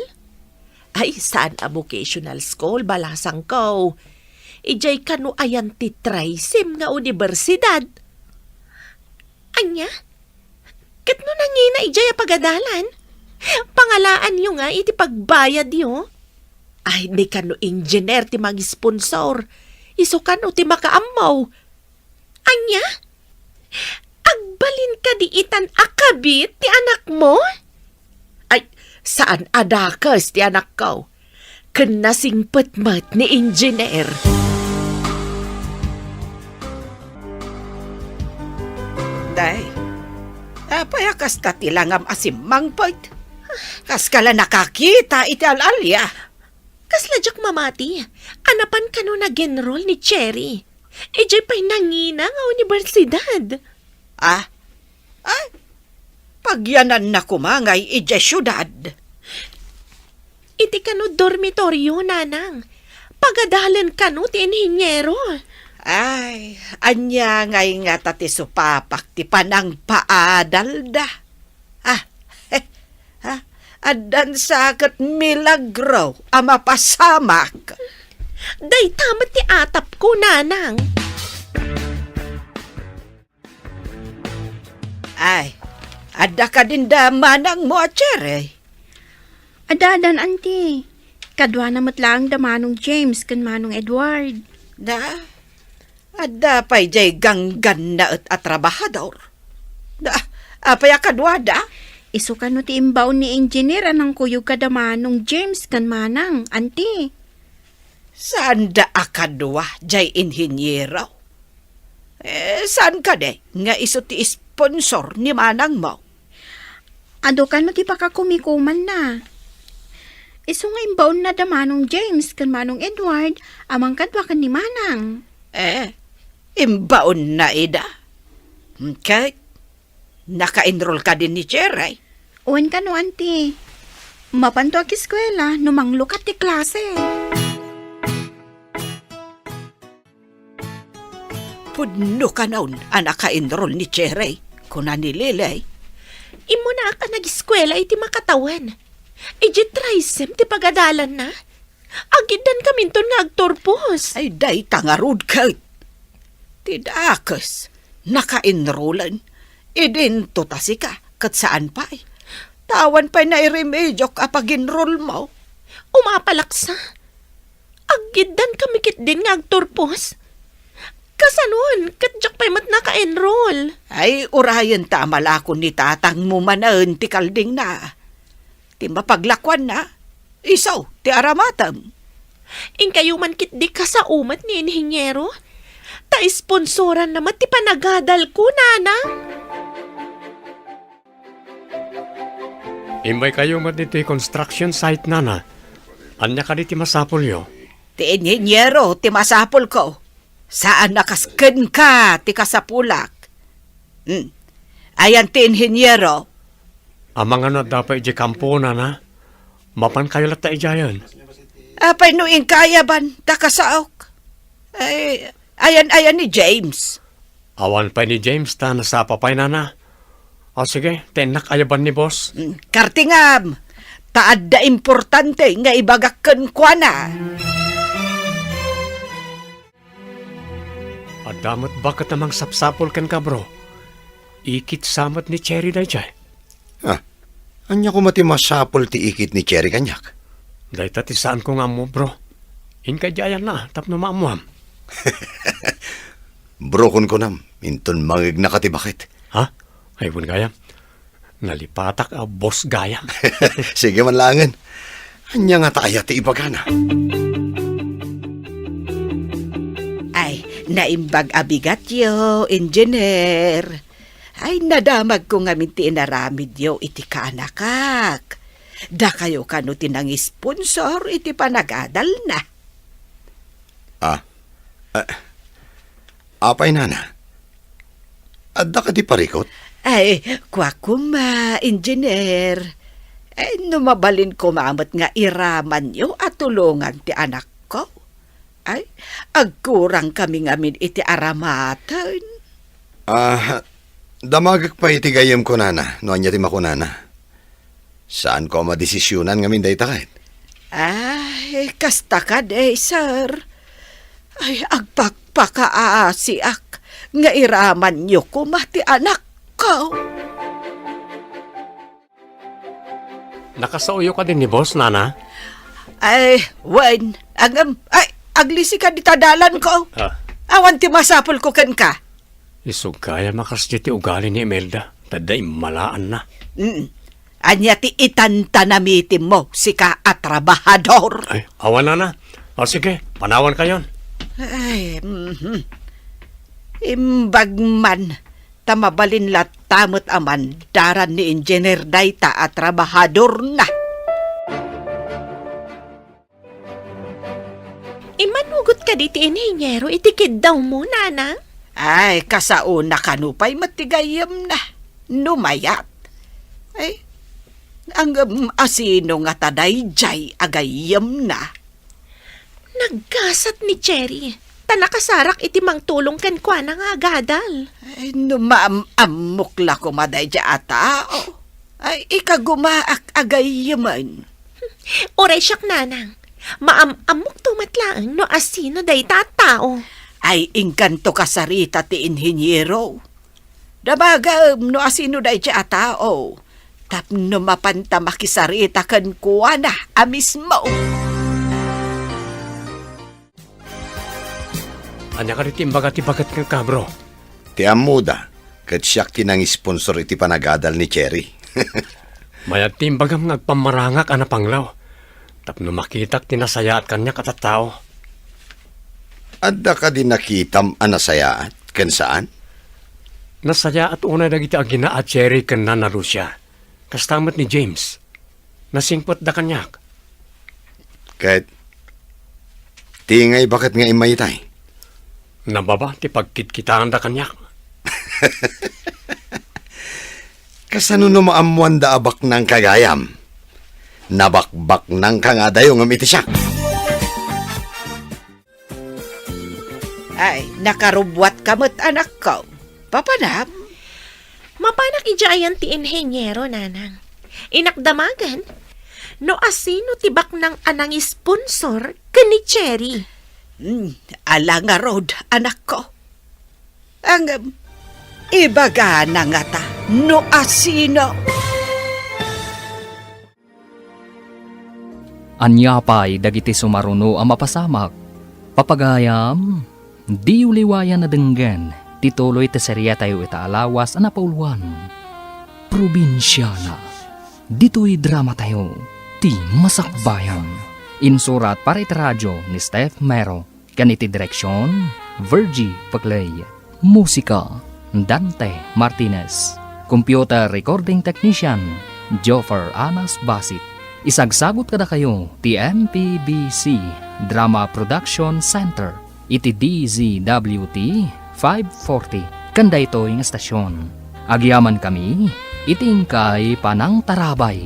Ay, saan a vocational school, balasang ko? Ijay ka no ayan ti Trisim nga universidad. Anya? Kat no nangina ijay a pagadalan? Pangalaan nyo nga iti pagbayad yo. Ay, di ka no engineer ti mag-sponsor. Iso ka no ti makaamaw. Anya? Agbalin ka di itan akabit ti anak mo? Ay, saan adakas ti anak ko? Kanasing patmat ni engineer. Day, payakas ta tilangam asimang poit. Kas kala nakakita iti alalya. Kasladyak mamati, anapan ka no nag-enroll ni Cherry. Ejay pa'y nangina nga universidad. Pagyanan na kumangay iti syudad. Iti ka no dormitoryo, nanang. Pagadalan ka no ti inhinyero. Ay, anya ngay nga tati supapak ti panang paadal da. Adan sakat milagro ama pasamak. Day tamat ti atap ko, nanang. Ay, ada ka din da manang mo, Cherry. Adadan, auntie. Kadwa namat lang da manong James kan manong Edward. Da, ada pa'y jay ganggan na at trabahador. Da, apay akadwada. Iso ka no ti imbaw ni engineer anang kuyog kada manong James kan manang, auntie. Saan da akadwa jay inhinyero? Saan ka de nga iso ti sponsor ni manang mo? Ado ka no ti pakakumikuman na. Iso nga imbaw na da manong James kan manong Edward, amang kadwa kan ni manang. Imbaon na ida. Kahit naka-enroll ka din ni Cherry. Uwan ka no, auntie. Mapanto ak eskwela, numanglukat ti klase. Pudno ka naun ang naka-enroll ni Cherry. Kuna ni Lilay. Imo na ka nag-eskwela iti makatawan. Iji trisem ti pagadalan na. Agidan kami to nga agtorpos. Ay day tangarud ka. Tidakas. Naka-enrollan. Idin to tasi ka. Kat saan pa eh. Tawan pa na i-remedyo kapag enroll mo. Umapalaksa. Agidan kami kit din nga agtorpos. Kasanon, katjak pa'y mat naka-enroll. Ay, urayan tamalakon ni tatang mo manaon ti kalding na. Ti mapaglakwan na. Isaw, ti aramatam. In kayo man kit di ka sa umat ni inhinyero. Ta-sponsoran naman ti panagadal ko, nanang. Imbay kayo mat dito construction site nana. Anya ka di ti masapol yo? Ti inhinyero, ti masapol ko. Saan nakasken ka, ti kasapulak? Ayan ti inhinyero. Amang ano dapat iji kampo na. Mapan kayo lata ijayan. Apay no kaya ban, takasaok. Ay, ayan ni James. Awan pa ni James ta nasa papay nana. O sige, tenak ayaban ni boss. Kartingam, taad da importante nga ibagakken kwa na. Adamat bakit namang sapsapol kan ka bro? Ikit samat ni Cherry day jay. Anya ko mati masapol ti ikit ni Cherry kanyak. Day tati saan ko nga mo bro? Inka jayan na, tapno maamuam. Brokon ko nam, inton mangig na katibakit. Ha? Ay pun gayam. Nalipatak a boss gayam. Sige man langan. Anya nga taaya ti ibagana. Ay, naimbag abigat yo, engineer. Ay, nadamag ko nga minti inaramid yo iti kanakak. Da kayo kano tinang sponsor iti panagadal na. Apay nana. Adda ka di parikot? Ay, kwa kuma, engineer. Ay, numabalin ko mamat nga iraman yo at tulungan ti anak ko. Ay, agkurang kami ngamin iti aramatan. Damagak pa iti gayam ko nana, no anya ti makunana. Saan ko madesisyonan ngamin day takit? Ay, kasta ka day, sir. Ay, agpakpakaasiak nga iraman nyo kumati anak ko. Nakasauyo ka din ni boss, nana? Ay, wen, aglisi ka ditadalan ko. Awan ti masapol ko ken ka. Isog kaya makas ti ugali ni Imelda. Taday malaan na. Anya ti itantanamitim mo, sika at trabahador. Ay, awan na. O sige, panawan kayon. Ay, Imbagman, tamabalin tamot aman, daran ni engineer dayta at trabahador na. Imanugot ka di ti inhinyero, itikid daw mo, nanang. Ay, kasauna kanupay matigayam na. Numayat. Ay, ang asino nga taday jay agayam na. Nagkasat ni Cherry. Tanakasarak iti mang tulong ken kwa na nga agadal. Ay, numaamukla ko maday jay atao. Ay, ikagumaak agayaman. Oray siyak, nanang. Maamamok tumatlaan no asino day tatao. Ay, ingkanto kasarita ti inhinyero. Damagam no asino da iti a tao. Tapno mapanta makisarita kan kuwa na amismo. Anya ka rin timbagat-ibagat ng kabro. Ti amuda, kat siyak tinang sponsor iti panagadal ni Cherry. Mayat timbagam ngagpamarangak ana panglaw. Tapno makitak tinasaya at kanya katatao. Adda ka din nakitam anasayaat, kan saan? Nasaya at unay dagiti agina at Cherry kan na Rusya. Kastamat ni James. Nasingpot da kanyak. Kahit tingay bakit nga imayitay? Nababa ti pagkitkitaan da kanyak. Kasano no maamuan da abak ng kagayam? Nabakbak ng kangadayo ng iti siya. Ay, nakarubwat kamot anak ko. Papanam? Mapanak ijayan ti inhenyero, nanang. Inakdamagan, no asino tibak ng anang sponsor kani Cherry. Ala nga rod, anak ko. Ang ibaga na nga ta, no asino. Anyapay dagiti sumaruno ang mapasamak. Papagayam, di uliwayan na denggan, tituloy te serya tayo itaalawas ang napauluan. Probinsyana, dito'y drama tayo, ti masakbayan. Insurat para iti radyo ni Steph Mero, kaniti direksyon, Virgie Paclay. Musika, Dante Martinez. Computer Recording Technician, Joffer Anas Basit. Isagsagot kada kayo, ti MPBC Drama Production Center, iti DZWT 540, kanda ito yung estasyon. Agyaman kami, itingkay panang tarabay.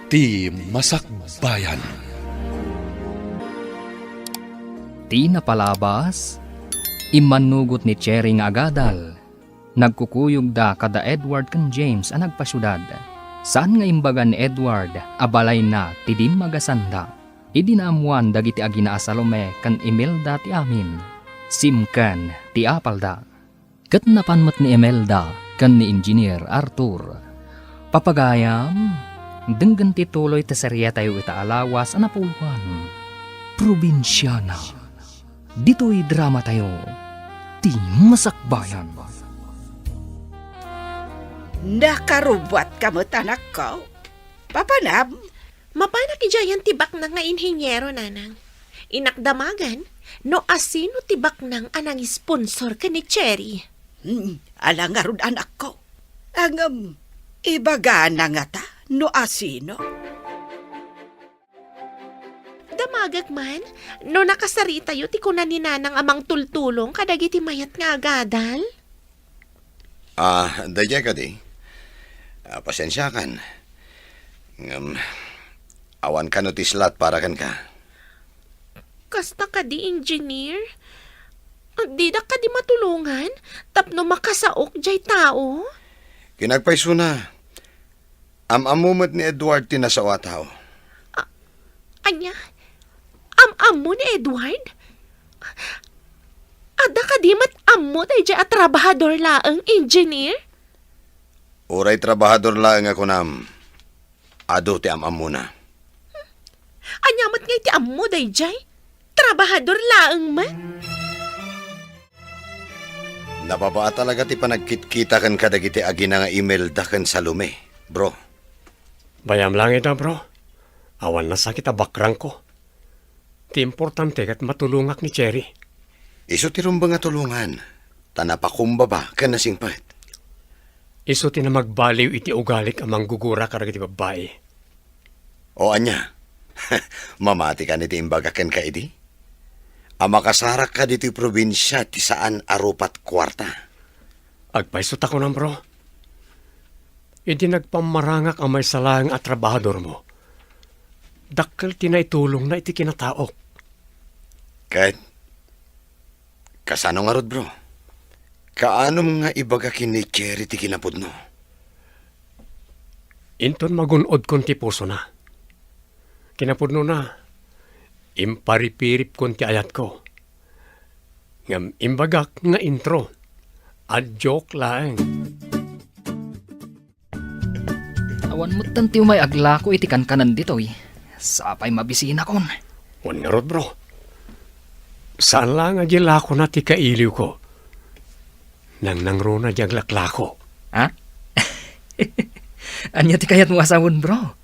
Ti Masakbayan. Ti napalabas, imanugot ni Cherry nga agadal. Nagkukuyog da kada Edward kan James ang nagpasyudad. Saan nga imbaga ni Edward, abalay na tidim magasanda. Idinaamuan dagiti agina a Salome kan Imelda ti amin. Simkan ti apalda. Kat napanmat ni Imelda kan ni Engineer Arthur. Papagayam, denggan ti tuloy ti serya tayo itaalawas ang napuluan. Probinsyana. Dito'y drama tayo, ti masakbayan. Nakarubwat kamot anak ko. Papanam? Mapanak ijayan tibak ng nga inhenyero, nanang. Inakdamagan, no asino tibak ng anang sponsor kani Cherry. Ala nga rod anak ko. Ang ibaga na nga ta, no asino. Damagak man, no nakasarita yu ti kunan ni nanang amang tultulong kadagiti mayat nga agadal. Dadya ka di. Pasensya kan. Awan ka no ti slot para kan ka. Kasta ka di engineer? Di da ka di matulungan? Tapno makasaok jay tao? Kinagpaiso na. Amumot ni Edward tinasawa tao. Anya? Am-am mo ni Edward? Ada ka di mat-am mo day jay at trabahador laang engineer? Uray trabahador lang ako nam. Ado ti amam muna. Anyamat ngay ti am mo day jay? Trabahador laang man? Nababa talaga ti panagkitkita kan kadagiti agina nga email da kan Salome, bro. Bayam lang ito, bro. Awan na sakit abakrang ko. Ti importante kat matulungak ni Cherry. Iso ti rumba nga tulungan. Tanapakumbaba kan nasingpat. Iso ti na magbaliw iti ugalik amang gugura karagiti babae. O anya, mamati ka niti imbaga ken ka idi? Amakasarak ka dito probinsya ti saan arupat kwarta. Agpaisot ako ng bro. Idi nagpamarangak ang may salang at trabahador mo. Dakkel tinaitulong na iti kinataok. Kahit, kasano nga rod bro? Kaanong nga ibaga kini Cherry ti kinapod no? Inton magunod kon ti puso na. Kinapod no na. Imparipirip kon ti ayat ko. Ngam imbagak nga intro. Joke lang. Awan mo tantiw may aglako iti kankanan ditoy. Sapay mabisina kon. Wan nga rod, bro. Saan lang agila ko na ti kailiw ko? Nang nangro na jaglaklako. Ha? Anya ti kayat mo asawon, bro?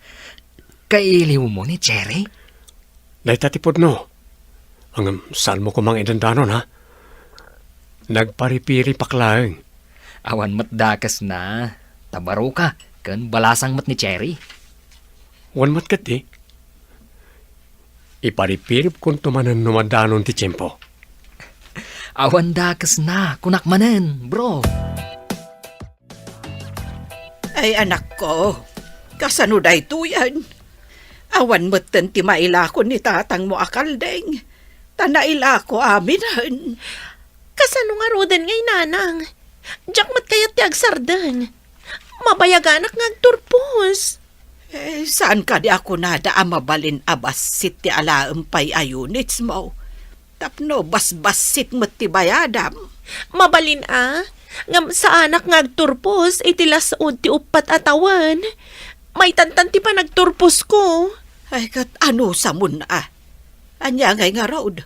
Kailiw mo ni Cherry? Naitatipod no. Ang saan mo kumang idandanon, ha? Nagparipiri paklaeng. Awan matdakas na. Tabaro ka. Kan balasang mat ni Cherry. Wan matkat eh. Iparipirip kung tumanan numadanon ti tiyempo. Awan dakas na. Kunakmanen, bro. Ay anak ko, kasano da ito yan? Awan mo't ti mailako ni tatang mo akaldeng. Tanaila ko aminan. Kasano nga rodan ngay nanang? Diyak mat kayat ti agsardan. Mabayaganak nga agturpos. Saan ka di ako nada mabalin abas sit ti alaampay ayunits mo? Tapno basbasit mo't ti bayadam. Mabalin ngam sa anak nga agturpos, itilas ti upat atawan. May tantan ti pa nagturpos ko. Ay kat ano sa mun Anya ngay nga road.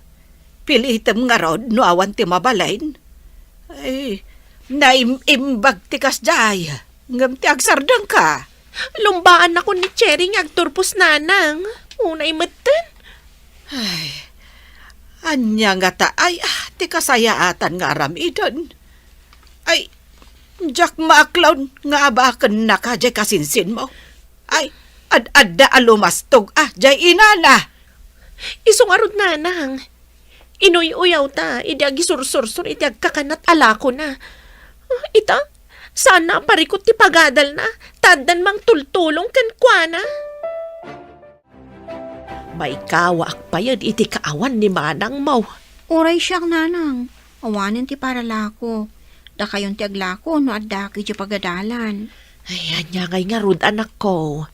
Pilitem nga road no awan ti mabalain. Ay, naimbag ti kasjay. Ngam ti agsardang ka. Lumbaan ako ni Cherry nga agturpos nanang. Unay matan. Ay, anya nga ta ay ti kasayaatan nga aramidan. Ay, Jack maaklaw nga abakan na ka jay kasinsin mo. Ay, ad-adda alumastog jay inana. Isungarod nanang. Inuy-uyaw ta, idi agisursur-sur, idi agkakanat alako na. Ita, sana parikot ti pagadal na, tadan mang tultulong kan kuana. May kawaak pa yan, iti kaawan ni manang mau. Uray siyak nanang. Awanan ti paralako. Da kayon ti aglako no adda ki ti pagadalan. Ay, anya ngay nga rod anak ko.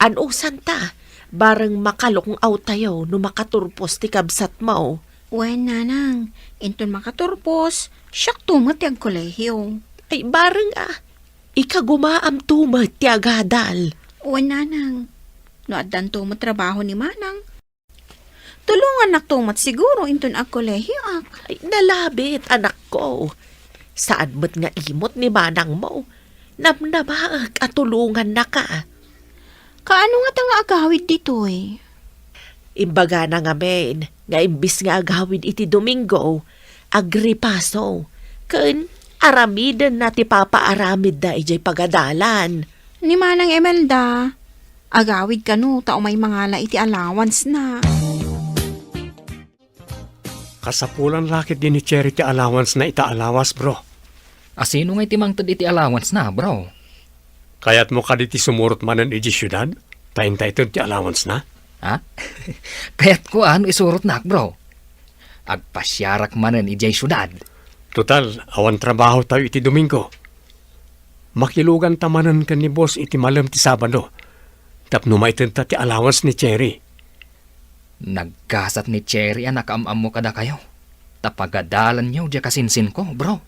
Anusan ta, bareng makalong aw tayo no makaturpos ti kabsat mo. Wen nanang, inton makaturpos, siyak tumat ti agkolehiyo. Ay, bareng ikagumaam tumat ti agadal. Wen nanang, no addan tumat trabaho ni manang. Tulungan nak tumat siguro inton agkolehiyo ak. Ay, nalabit anak ko. Saan mo't nga imot ni manang mo? Namnamaag at tulungan na ka. Kaano nga tanga agawid dito eh? Imbaga na nga men, nga imbis nga agawid iti Domingo, agripaso. Kun aramiden na ti papaaramid da ijay pagadalan. Ni manang Emelda, agawid ka no, tao may mangala iti allowance na. Kasapulan lakit din ni Cherry ti allowance na itaalawas, bro. Asino nga itimangtad iti allowance na, bro? Kaya't mo ka diti sumurot manan iji syudad? Tayin-tayin ti allowance na? Ha? Kaya't ko isurot nak, bro. Agpasyarak manan ijay syudad. Total, awan trabaho tayo iti Domingo. Makilugan tamanan kan ni boss iti malam ti Sabado. Tapno maitenta ti allowance ni Cherry. Nagkasat ni Cherry nakam-am mo kada kayo. Tapagadalan niyo diya kasinsin ko, bro.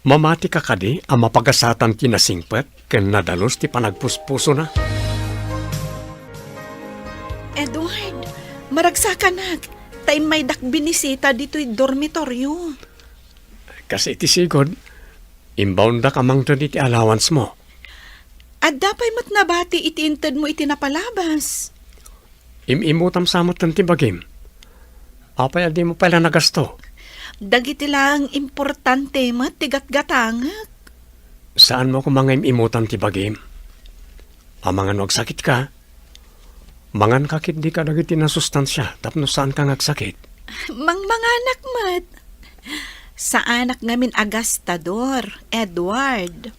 Mamati ka kadi ang mapagasatan kinasingpet ken nadalos ti panagpuspuso na. Edward, maragsakan na. Tayo may dakbinisita dito'y dormitoryo. Kasi iti sigod, inbound na kamang doon iti allowance mo. At dapay mat nabati iti inted mo iti napalabas. Imimutam samot ng tibagim. Apay adi mo pala nagasto. Dagiti lang importante mat tigat-gatangak. Saan mo kung mga imimutam tibagim? Amangan wagsakit ka. Mangan kakit di ka dagiti na sustansya. Tapno saan ka ngagsakit? Mga anak mat. Sa anak ngamin agastador, Edward.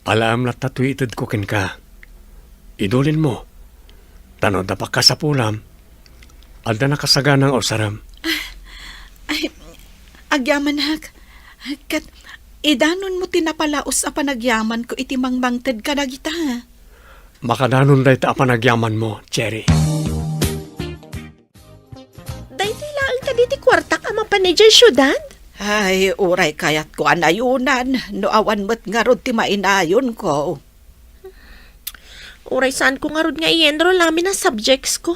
Alam na tatuitid ko kin ka. Idulin mo. Tano dapak ka sa pulam. Alda na kasaganang osaram. Ay, agyaman hak. Kat, idanon mo tinapalaos a panagyaman ko iti mangmangted ka na kita. Makadanon day ta panagyaman mo, Cherry. Day tilaan ka diti kwartak ama pa ni dyan syudad? Ay, uray kayat ko anayunan, no awan mo't nga rod ti mainayon ko. Uray saan ko nga rod nga i-enroll namin ang subjects ko.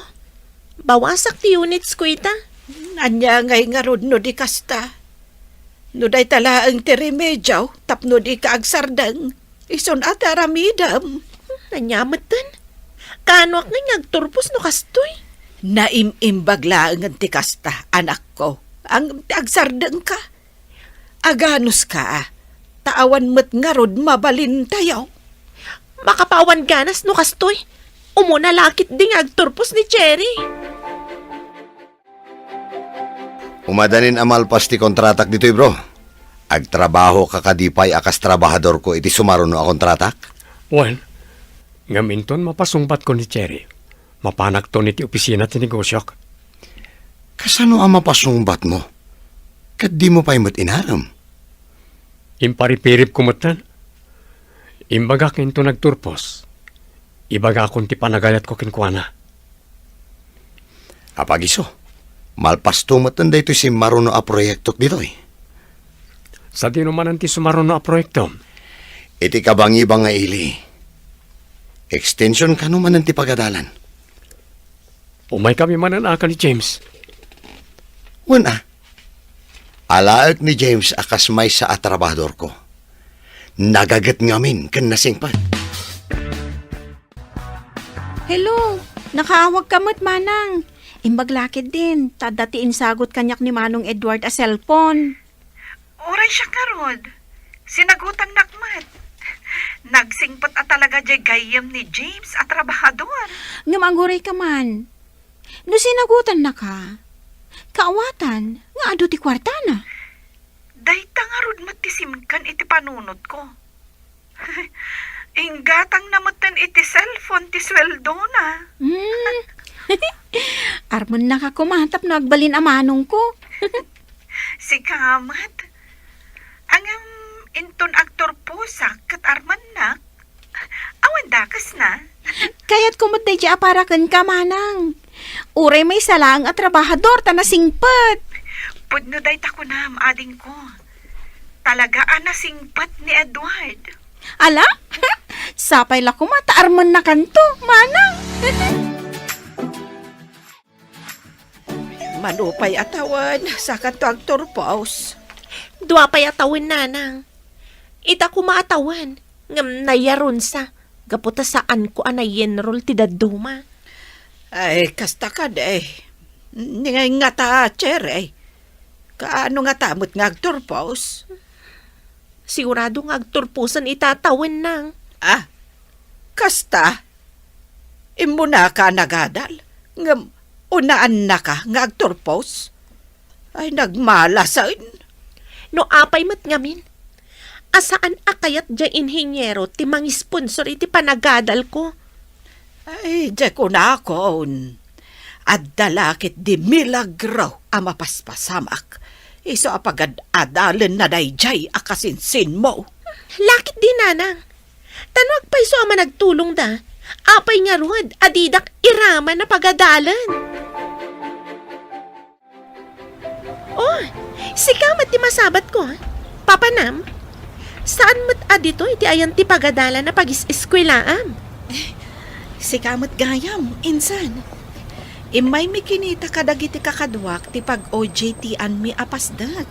Bawasak ti units ko ita. Anya ngay nga rod no di kasta. No day talaang ti remedyaw, tapno di kaagsardang, ison at aramidam. Nanyamatan. Kano ak nga nagturpos no kastoy. Naimimbaglaang ang ti kasta, anak ko. Ang agsardang ka. Aganos ka, taawan mo't nga rod mabalin tayo. Makapawan ganas no kastoy. Umuna lakit ding agturpos ni Cherry. Umadanin amalpas ti kontratak dito'y bro. Agtrabaho ka kadipay akas trabahador ko iti sumaruno a kontratak. Wan, ngaminton mapasungbat ko ni Cherry. Mapanak to ni ti opisina ti negosyok. Kasano ang mapasungbat mo? Kat di mo pa imot inaram. Imparipirip kumatan. Imbaga kinto nagturpos. Ibaga akong ti panagayat ko kinkwana. Apagiso, malpas tumatan da ito si maruno a proyektok dito'y. Sa di naman ti sumaron na proyekto. Iti kabangibang nga ili. Extension ka naman ang ti pagadalan. Umay kami mananaka ni James. Wana, alaag ni James akas may sa atrabador ko. Nagagat ngamin kan nasingpan. Hello, nakaawag ka mo't manang. Imbaglakid din, tadatiin sagot kanyak ni Manong Edward a cellphone. Oray siya karod. Sinagutan nakmat. Nagsingpot at talaga jay gayam ni James at trabahador. Ngamaguray ka man. No sinagutan na ka, kaawatan, nga ado ti kwarta na. Dayta nga rod matisimkan iti panunod ko. Inggatang namutan iti cellphone ti sweldo na. Armon na ka kumatap na agbalin amanong ko. Si Kamat. Angam inton aktor pusak kat arman na. Awan dakas na. Kaya't kumutay di aparakan ka manang. Uray may salang at trabahador ta nasingpat. Pudno day tako na ading ko. Talaga anasingpat ni Edward. Ala? Sapay la kumata armon na kanto, manang. Manupay atawan sa kanto aktor pause. Dua pa yatawan nanang. Ita ko maatawan. Ngam nayaron sa. Gaputa saan ko anay-enroll ti daduma. Ay, kasta ka de. Ningay nga ta, Cherry. Kaano nga tamot nga aktor pause? Sigurado nga agturpusan itatawan nang. Ah, kasta? Imo na ka nagadal? Ngam, unaan na ka nga aktor pause? Ay, nagmalasan. No apay mat ngamin. Asaan akayat dya inhinyero ti mang sponsor iti panagadal ko. Ay, di ko na akon. At dalakit di milagro ang mapaspasamak. Iso apagad adalin na dayjay akasinsin mo. Lakit di nanang. Tanwag pa iso ama nagtulong da. Apay nga ruad, adidak irama na pagadalan. Oh, si Kamat ti masabat ko. Papanam, saan mo't adito iti ayan ti pagadala na pag-iskwilaam? Si Kamot gayam, insan. Imay mi kinita kadagiti kakadwak ti pag-OJT-an mi apasdak.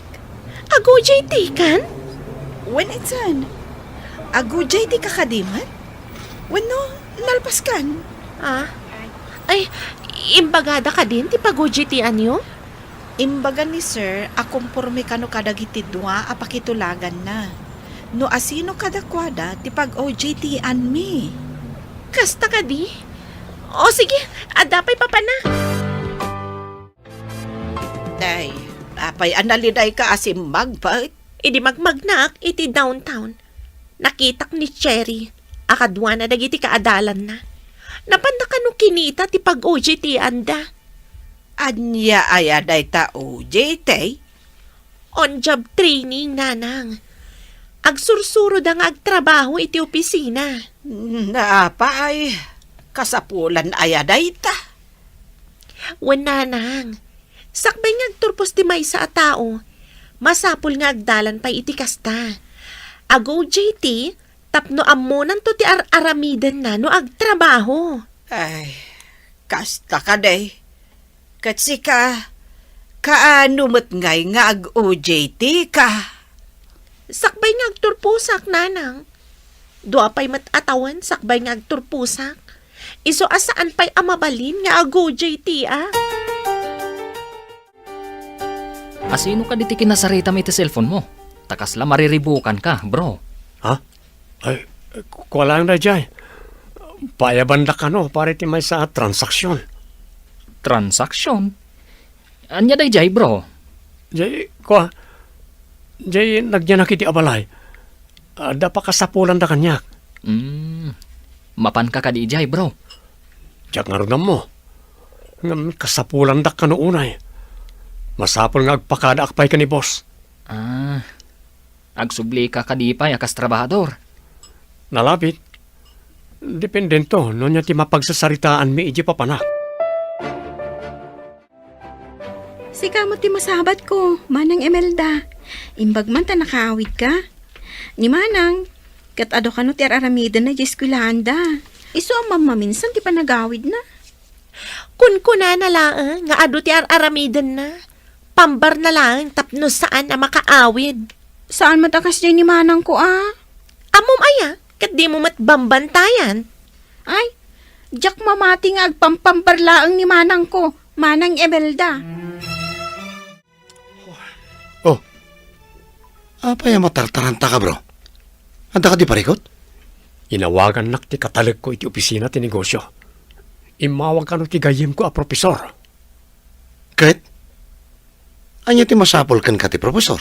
Ag-OJT kan? When insan? Ag-OJT kakadimat? Wano, nalpas kan? Ah, ay, imbagada ka din ti pag-OJT-an nyo? Imbaga ni sir, akumporme kano kadagiti dua apakitulagan na. No asino kadakwada ti pag-OJT-an mi. Kasta ka di? O sige, adapay pa na. Day, apay analiday ka asim magpat. Idi magmagnak iti downtown. Nakitak ni Cherry. Akadwa na dagiti kaadalan na. Napanda ka no kinita ti pag-OJT-an da. Anya ayaday ta OJT? On-job training, nanang. Agsursuro da nga agtrabaho iti opisina. Naapa ay kasapulan ayaday ta. Wan nanang. Sakbay nga agturpos ti maysa a tao. Masapul nga agdalan pa'y iti kasta. Ago, JT, tapno amunan to ti aramidan na no agtrabaho. Ay, kasta ka day. Katsi ka, kaano mo't ngay nga ag-OJT ka? Sakbay nga agturpusak, nanang. Dua pa'y matatawan, sakbay nga agturpusak. Iso asaan pa'y amabalin nga ago, JT, ah? Asino ka diti kinasarita mo iti cellphone mo? Takas la mariribukan ka, bro. Ha? Ay, kuwalang na dyan. Payabanda ka no, pare ti may sa transaksyon. Transaksyon? Anya day jay, bro? Jay, nagyan na kiti abalay. Da pa kasapulan da kanyak. Mapan ka di jay, bro. Diyak nga rin mo. Kasapulan da ka no unay. Masapol nga agpakada akpay ka ni boss. Agsubli ka kadipay akas trabahador. Nalapit. Dependento, no niya ti mapagsasaritaan mi iji papanak. Sika mo ti masabat ko, Manang Imelda. Imbag man ta nakaawid ka. Ni Manang, kat ado ka no ti aramida na jeskulanda. Iso ang mamaminsan ti panagawid na. Kun-kuna na lang, nga ado ti aramidan na. Pambar na lang, tapno saan ang makaawid. Saan matakas dyan ni Manang ko ah? Amom aya, kat di mo matbambantayan. Ay, jak mamati nga agpampamparlaang ni Manang ko, Manang Imelda. Oh, apa yung matartaranta ka, bro? Anda ka di parikot? Inawagan nak ti katalag ko iti opisina ti negosyo. Imawag ka no ti gayem ko a profesor. Kahit? Anya ti masapol kan ka ti profesor?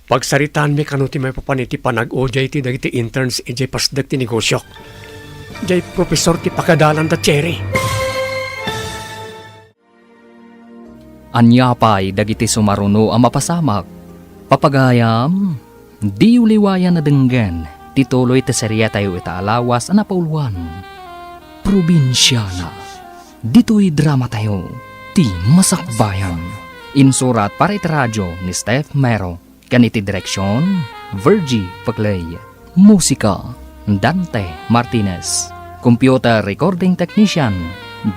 Pagsaritaan mi kano ti may papaniti panag-OJT dagiti interns iti pasdag ti negosyo. Jay profesor ti pakadalan da cherry. Anyapay dagiti sumaruno ang mapasamak. Papagayam, di uliwayan na denggan, tituloy ti serya tayo itaalawas ang napauluan. Probinsyana, dito'y drama tayo, ti masakbayan. Insurat para iti radyo ni Steph Mero, kaniti direksyon, Virgie Paglay, musika, Dante Martinez, computer recording technician,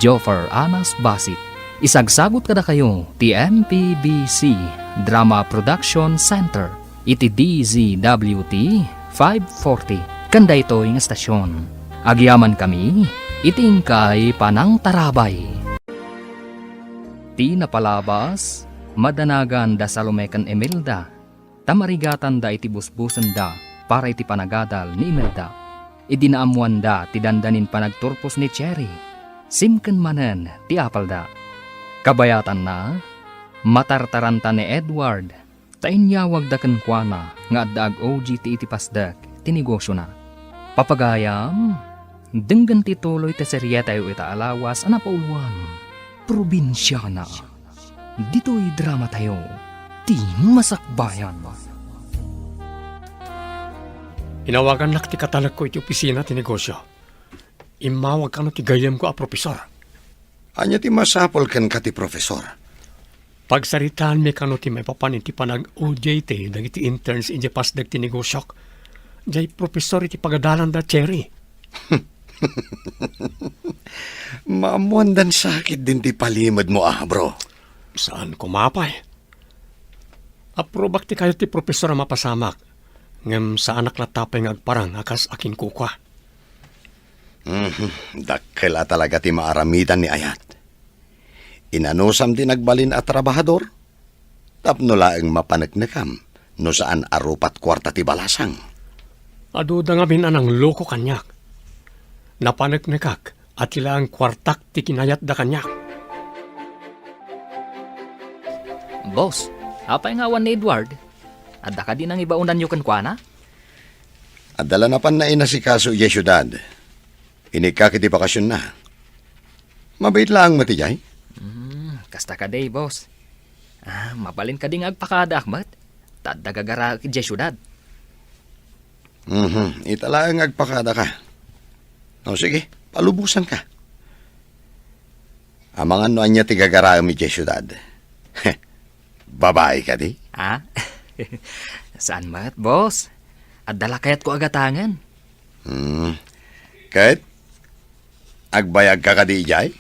Joffer Anas Basit. Isagsagot kada kayo ti MPBC Drama Production Center iti DZWT 540 kanda ito yung estasyon. Agyaman kami iting kay Panang Tarabay. Ti napalabas madanagan da Salomekan Imelda tamarigatan da iti busbusan da para iti panagadal ni Imelda. Idinaamuan da ti dandanin panagturpos ni Cherry. Simken manen ti apal da. Kabayatan na, matartaranta ni Edward, tainyawag da kenkwana nga addaag OG ti iti pasdak, tinegosyo na. Papagayam, denggan tituloy ti serya tayo itaalawas ang napauluan, probinsyana. Dito'y drama tayo, ti masakbayan. Inawagan nak ti katalag ko iti opisina ti negosyo. Imawag ka no ti gayem ko a profesor. Anya ti masapol kan ka ti profesor? Pagsaritaan mi kano ti may papaniti panag-OJT dagiti interns iti pasdag ti negosyo. Jay profesor iti pagadalan da cherry. Maamuan dan sakit din ti palimad mo bro. Saan kumapay? Aprobak ti kayo ti profesor ang mapasamak. Ngem sa anak latapay nga agparang akas akin kukwa. Dakkel talaga ti maaramitan ni Ayat. Inanusam din nagbalin at trabahador. Tapno laeng mapanagnakam no saan arupat kwarta ti balasang. Aduda nga binanang loko kanyak. Napanagnakak at sila ang kwartak ti kinayat da kanyak. Boss, apay nga awan ni Edward? Adda ka din ang ibaunan nyo kenkwana? Adala na pan na inasikaso iya syudad. Inikakiti bakasyon na. Mabait lang matijay. Kasta ka day, boss. Mabalin ka ding agpakada, Ahmad. Tadagagara ki syudad. Itala ang agpakada ka. O sige, palubusan ka. Amangan no anya tigagara mi syudad. Babae ka di? Ha? Saan mat, boss? At dala kayat ko agatangan. Kahit agbayag ka ka di, Jay?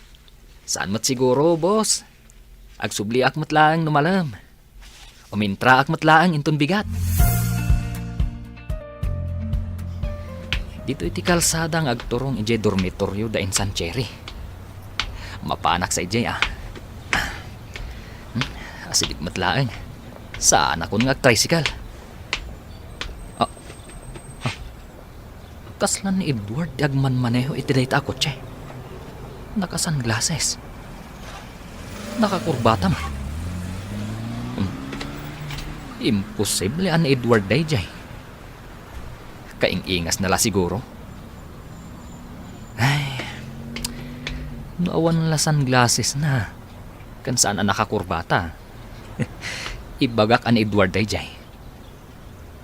Saan mat siguro, boss? Agsubli ak matlaang numalam. Umintra ak matlaang inton bigat. Dito iti kalsadang agturong ije dormitoryo da in San Cherry. Mapanak sa ije Asidik matlaang. Saan ako nga tricycle? Kaslan ni Edward agman maneho iti dayta kotse. Naka-sunglasses. Nakakurbata man. Imposible an Edward dayjay. Kaing-ingas nala siguro. Ay, naawan la sunglasses na. Kan saan ang nakakurbata. Ibagak an Edward dayjay.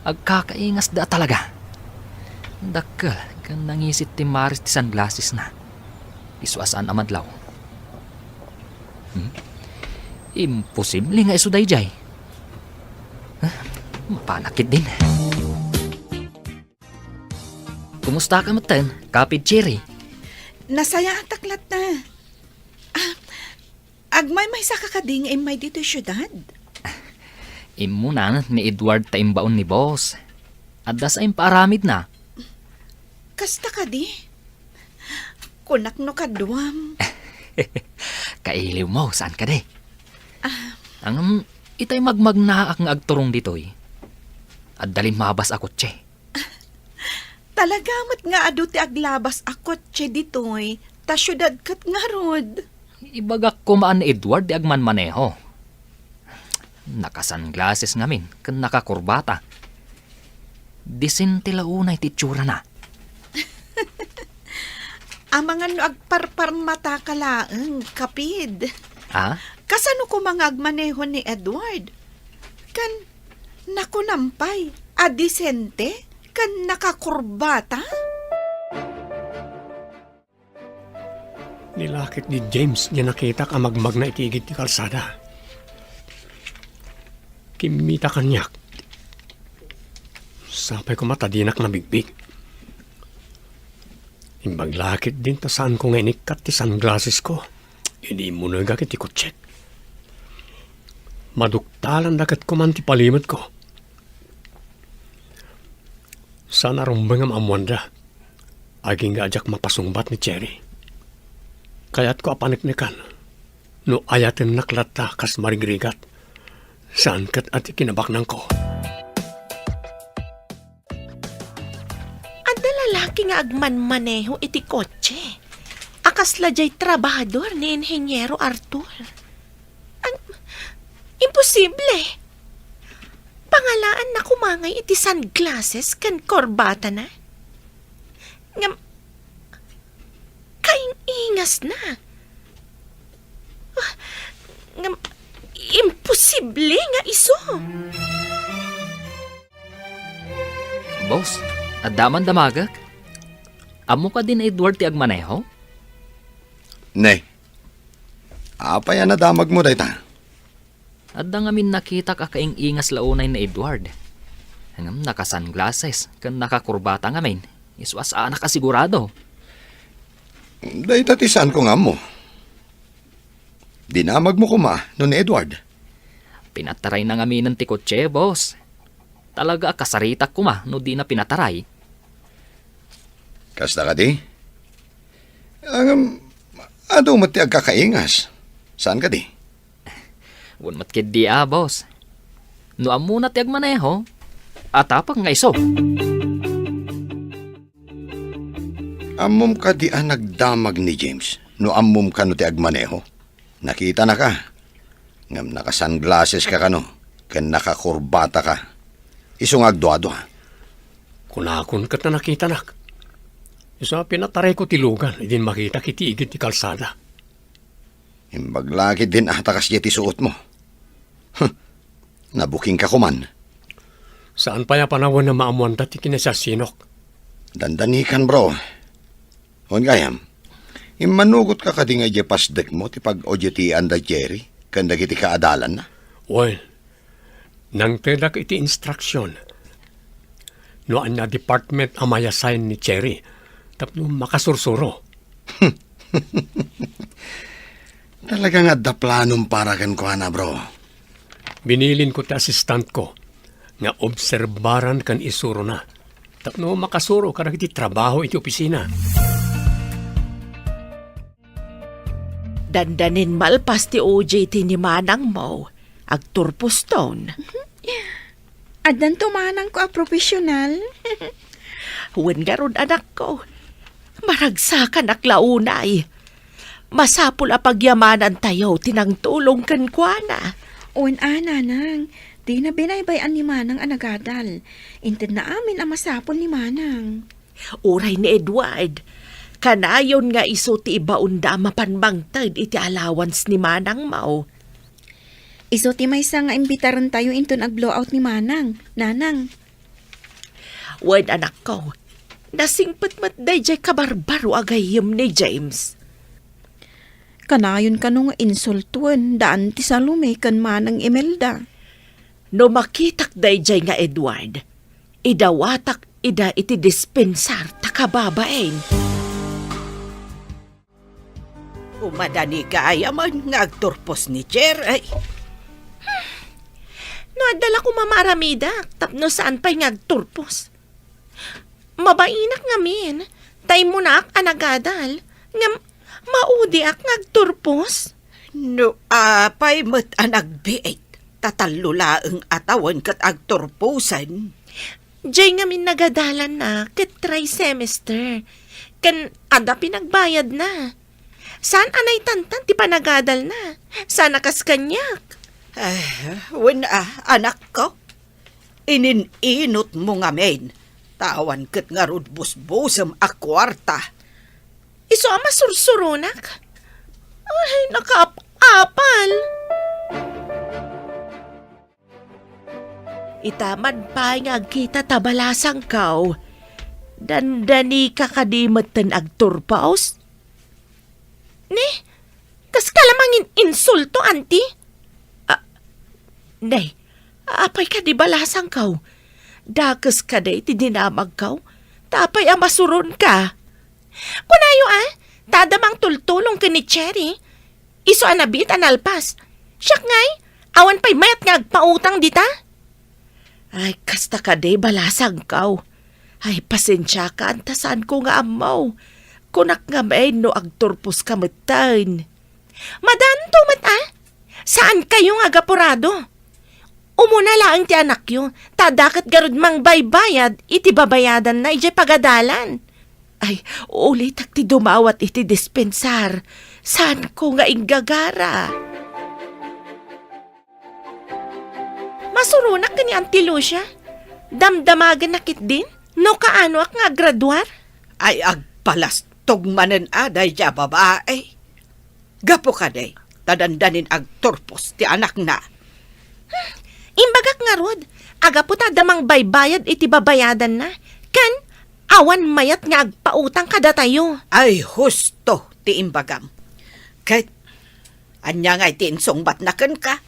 Agkakaingas da talaga. Dakkel, kan nangisit ti Maris ti sunglasses na. Iswasaan amadlaw. Imposible nga iso dayjay. Mapanakit din. Kumusta ka matan, Kapit Cherry? Nasaya ang taklat na. Agmay may sa kakading ay may dito syudad. Imuna ni Edward taimbaon ni boss. Adas ay paramid na. Kasta ka di? Kunak no kadwam. Kailiw mo, saan ka de? Ang itay magmagnaak nga agturong ditoy. At dalin mabas ako, tse. Talagamat nga adu ti aglabas akot tse ditoy. Ta syudad kat nga rod. Ibagak ko maan ni Edward di agman maneho. Naka-sunglasses ngamin, kan nakakurbata. Disin tilaunay titsura na. Ang mga no agparpar mata kalaang, kapid. Ha? Kasano ko mga agmaneho ni Edward? Kan nakunampay, adisente, kan nakakurbata? Nilakit ni James niya nakita ka magmag na itigid ti kalsada. Kimita kanyak. Sapay ko matadinak na bigbig. Imbaglakit din ta saan ko nga inikat ti sunglasses ko. Hindi mo na gakit ti kutsek. Maduktalan dakat ko man ti palimot ko. Sana rumbang ang amwanda. Aging gaajak mapasungbat ni Cherry. Kaya't ko apaniknikan. No ayatin naklata kas marigrigat. Saan kat at ikinabaknan ko. Lalaki nga agman-maneho iti kotse. Akas lajay trabahador ni Inhenyero Arthur. Imposible. Pangalaan na kumangay iti sunglasses kan korbata na. Kaing ingas na. Imposible nga iso. Boss, adaman damagak? Amo ka din Edward ti agmaneho? Ne. Apa yan na damag mo dayta? Adda ngamin nakita ka kaing-ingas launay na Edward. Hangam naka-sunglasses, kan nakakurbata ngamin. Iswas anak ka sigurado. Dayta ti saan ko nga mo. Dinamag mo kuma, no ni Edward. Pinataray na ngamin ng tikotse, boss. Talaga kasarita kuma, no di na pinataray. Kasta ka di? Ado mo ti agkakaingas. Saan ka di? Wun matkid di boss. No amo na ti agmaneho, atapang nga iso. Amom ka di nagdamag ni James. No amom ka no ti agmaneho. Nakita na ka. Ngam naka-sunglasses ka no. Kan nakakurbata ka. Isong agdo-ado ha. Kunakon kat na nakita nak. Isa pinataray ko tilugan, idin makita kiti igit ti kalsada. Imbaglakit din takas ti suot mo. Nabuking ka kuman. Saan pa ya panahon na maamuan dati kinasasinok? Dandanikan bro. Hon gayam. Imanugot ka kading ay pasdek mo ti pag-odyetian da Jerry. Kanda kiti kaadalan na. Well, Nang tedak iti instruction. Noan na department amaya sign ni Cherry. Tapno makasursuro. Talaga nga da planom para kan ko na, bro. Binilin ko ti assistant ko nga obserbaran kan isuro na. Tapno makasuro kada iti trabaho iti opisina. Dandanin malpas ti OJT ni Manang mo, agturpuston. Adan to manang ko a profesional. Huwag nga ron anak ko. Maragsakan aklaunay. Masapul a pagyamanan tayo, tinang tulong kan kwa na. Uwan nanang, di na binaybayan ni manang anagadal. Inted na amin ang masapol ni manang. Uray ni Edward, kanayon nga iso ti ibaunda mapanbangtad iti allowance ni Manang Mau. Iso ti may nga imbitaran tayo inton ag-blowout ni manang. Nanang, Wen anak ko, nasingpet-met day jay kabarbaro agayim ni James. kanayon ka nung insultuan daan ti Salome kan manang Imelda. No makitak day jay nga Edward, idawatak ida iti dispensar takababain. Umadani ka ayaman nga agturpos ni Cherry. No, adala ko mamaramida, tapno saan pa'y ngagturpos. Mabainak nga min, tay mo na ak anagadal, nga maudi ak ngagturpos. No, apay mo't anagbiit. Tatalulaang atawan kat agturpusan. Diyay nga min nagadalan na, ket semester. Kan ada pinagbayad na. Saan anay tantan ti panagadal na? Sana kas kanyak. Anak ko, ininot mo nga men. Tawan kat nga rudbus-busam a kwarta. Iso ama sursurunak. Ay, nakaapal. Itaman pa nga kita tabalasang kaw. Dandani ka kadimatan agturpaos. Ne, kas kalamangin insulto, auntie? Nay, apay ka di balasang kaw. Dakas ka day ti dinamag kaw. Tapay amasuron ka. Kunayo tadamang tultulong ka ni Cherry. Iso anabit analpas. Siyak ngay, awan pa'y mayat nga agpautang dita. Ay, kasta ka day balasang kaw. Ay, pasensya ka, antasan ko nga amaw. Kunak nga may no agturpos kamatan. Madan tumat Saan kayo nga agapurado? Umuna lang ti anak yo, tadakat garud mang baybayad, iti babayadan na iti pagadalan. Ay, ulit ti dumawat iti dispensar. Saan ko nga inggagara? Masurunak ka ni Auntie Lucia? Damdamagan nakit din? No kaano ak nga graduar? Ay agpalastog manen aday ja babae. Gapo ka day, tadandanin agturpos ti anak na. Imbagak nga rod, aga po damang baybayad iti babayadan na. Kan, awan mayat nga agpautang kada tayo. Ay husto ti imbagam. Kahit anya nga iti insungbat na kan ka.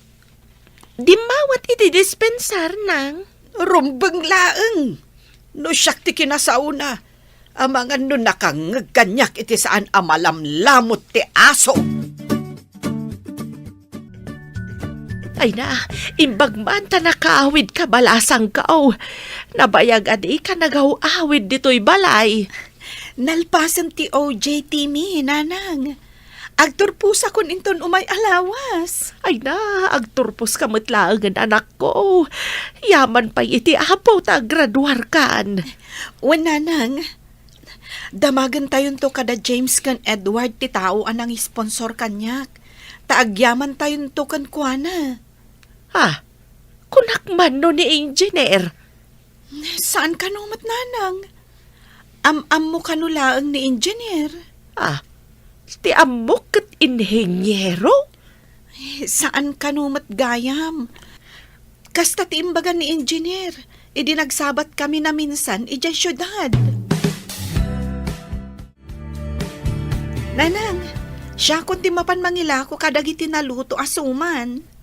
Dimawat iti dispensar nang. Rumbeng laeng. No siyak ti kinasauna. Amangan no nakangagkanyak iti saan amalamlamot ti aso. Ay na, imbagman ta nakaawid ka balasang kao. Nabayag adi ka nagaw-awid dito'y balay. Nalpasan ti OJT mi, nanang. Agturpusa kun inton umay alawas. Ay na, agturpos ka matlaangan anak ko. Yaman pa iti apaw ta graduar kan. Wen nanang, damagan tayon to kada James kan Edward ti tao anang sponsor kanyak. Taagyaman tayon to kan kuana. Ha? Kunak man no ni engineer. Saan ka numat nanang? Am mo kanulaang ni engineer. Ah, ti amok kat inhenyero? Saan ka numat gayam? Kasta ti imbagan ni engineer. Idinagsabat kami na minsan ijay syudad. Nanang, siya kundi mapan mangila ko kadagiti naluto asuman.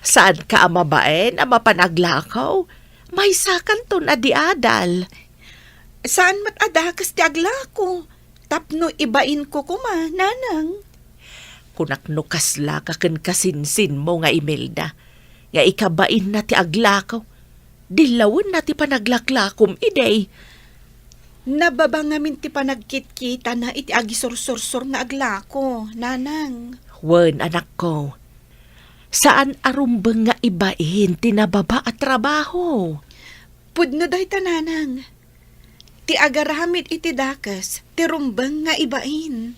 Saan ka amabaen, ama panaglakaw? May sakan to na diadal. Saan mat adakas ti aglako? Tapno ibain ko kuma, nanang. Kunakno kasla ka ken kasinsin mo nga Imelda. Nga ikabain na ti aglakaw. Dilawin na ti panaglaklakom iday. Nababa ngamin ti panagkit-kita na iti agisursursur nga aglako, nanang. Wen, anak ko. Saan arumbeng nga ibain tinababa at trabaho? Pudno dahi tananang. Ti agaramid iti dakas, ti rumbang nga ibain.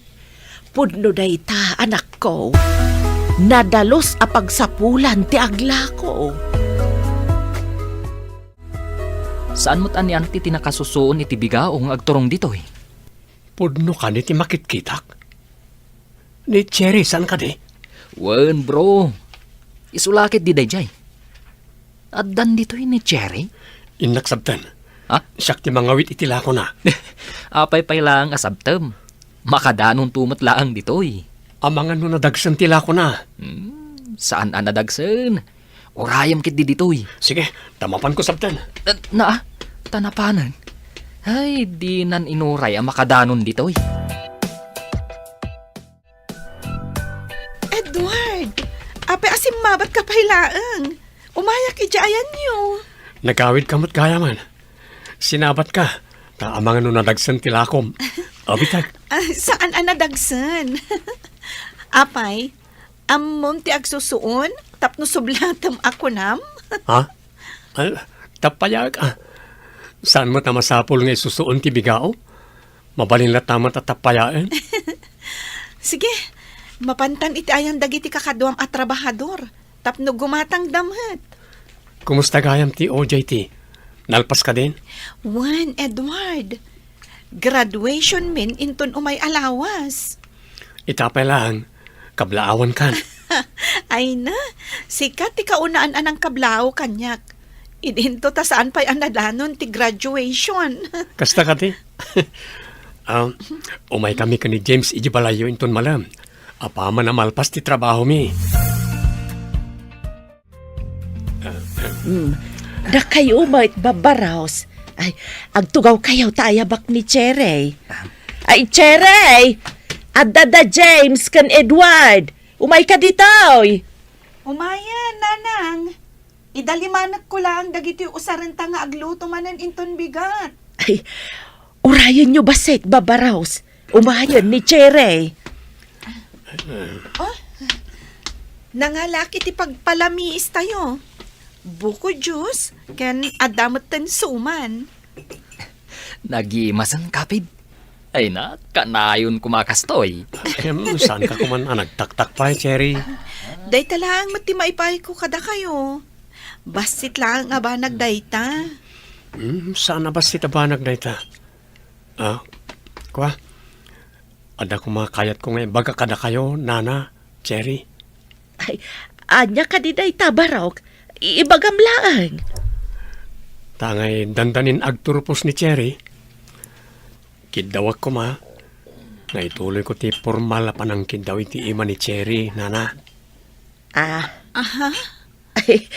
Pudno dayta, anak ko. Nadalos a pagsapulan ti aglako. Saan mo't anian ti tinakasusuon iti bigaong agturong ditoy? Pudno ka ni ti makitkitak. Ni Cherry, saan ka di? Wen, bro. Isulakit di dayjay. Addan ditoy ni Cherry? Inaksabtan. Ha? Siyak ti mangawit itilako na. Apay-pay lang asabtem. Makadanon tumot laang ditoy. Amangan no nadagsan tilako na. Saan anadagsen? Orayam kit di ditoy. Sige, tamapan ko sabtan. Tanapanan. Ay, di nan inuray ang makadanon ditoy. Edward, apay asim mabat ka pailaang. Umayak ijayan niyo. Nagawid kamot kaya man. Sinabat ka. Taamangan no nadagsan tilakom. Abitag. Saan anadagsan? Apay, amom ti agsusuon, tapno sublatam ako nam. Ha? Tapayag ah. Saan mo tamasapol nga isusuon ti bigao? Mabalin la tamat at tapayaan? Sige, mapantan iti ayang dagiti kakaduam at trabahador, tapno gumatang damhat. Kumusta gayam ti OJT? Nalpas ka din? Juan, Edward, graduation min inton umay alawas. Itapay lang. Kablaawan kan. Ay na, sikat ti kaunaan anang kablao kanyak. Idinto ta saan pa'y anadanon ti graduation. Kasta ka ti? Umay kami ka ni James Ijibalayo inton malam. Apama na malpas ti trabaho mi. Da kayo umait babaraos. Ay, agtugaw kayo tayabak ni Cherry. Ay, Cherry! Adada James kan Edward. Umay ka ditoy. Umayan, nanang. Idalimanag ko lang dagiti usarenta nga agluto manan inton bigat. Ay, urayan nyo basit babaraos. Umayan ni Cherry. Nangalaki ti pagpalamiis tayo. Buko juice, ken adamot ten suman. Nagimasan kapid. Ay na, kanayon kumakastoy. Saan ka kuman nagtaktak pa, Cherry? Day talang mati maipay ko kada kayo. Basit lang nga ba nagdayta? Saan na ba si tabanag na ita? Kwa? Ada kumakayat ko ngayon. Baga kada kayo, Nana, Cherry. Ay, anya ka di day tabarok. Ibagam lang. Tangay dandanin agturpos ni Cherry. Kidawak ko ma. Nga ituloy ko ti formal pa ng kidaw iti ima ni Cherry, Nana. Aha. Ay,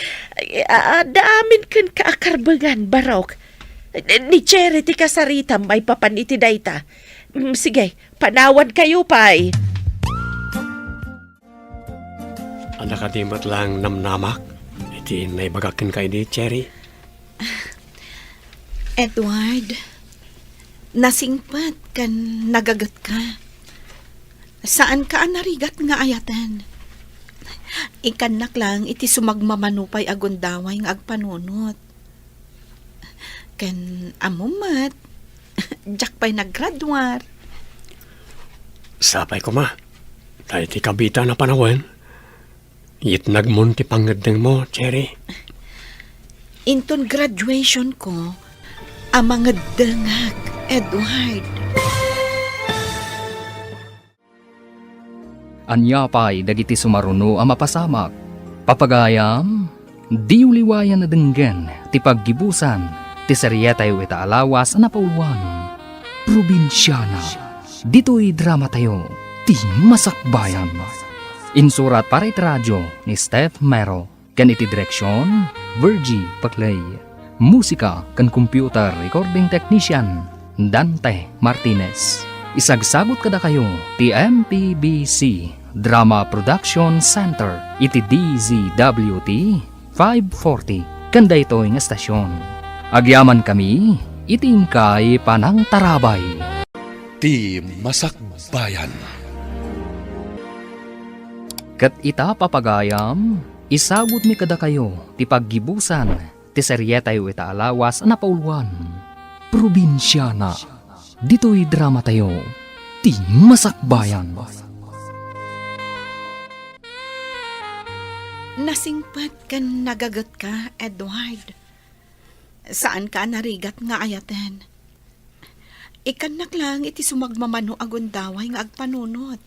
daamin kan kaakarbangan, barok. Ni Cherry ti kasarita may papaniti dayta. Sige, panawan kayo, pay. Ada ka di mat lang namnamak. Iti naibagakin kay di, Cherry. Edward, nasingpat kan nagagat ka. Saan ka narigat nga ayatan? Ikanak lang iti sumagmamanupay agundaway nga agpanunot. Kan amumat, jak pa'y naggraduar. Sapay ko ma. Tayo ti kabita na panawan. Yit nagmunti pangadeng mo, Cherry. Inton graduation ko, amang dangag, Edward. Anya pa'y dagiti sumaruno ang mapasamak. Papagayam, di uliwayan na denggan, ti paggibusan, ti serietay wita alawas na pauluan. Probinsyana, dito'y drama tayo, ti masakbayan. Insurat para iti radyo ni Steph Mero. Kan iti direksyon, Virgie Paclay. Musika kan computer recording technician, Dante Martinez. Isagsagot kada kayo, ti MPBC Drama Production Center, iti DZWT 540, kanda ito nga estasyon. Agyaman kami, iting kay Panang Tarabay. Ti Masakbayan. Kat ita papagayam, isagot mi kada kayo, ti paggibusan, ti seryeta yu ita alawas na pauluan. Probinsyana, dito'y drama tayo, ti Masakbayan. Nasingpat kan nagagat ka, Edward. Saan ka narigat nga ayaten? Ikanak lang iti sumagmamano agundaway nga agpanunot.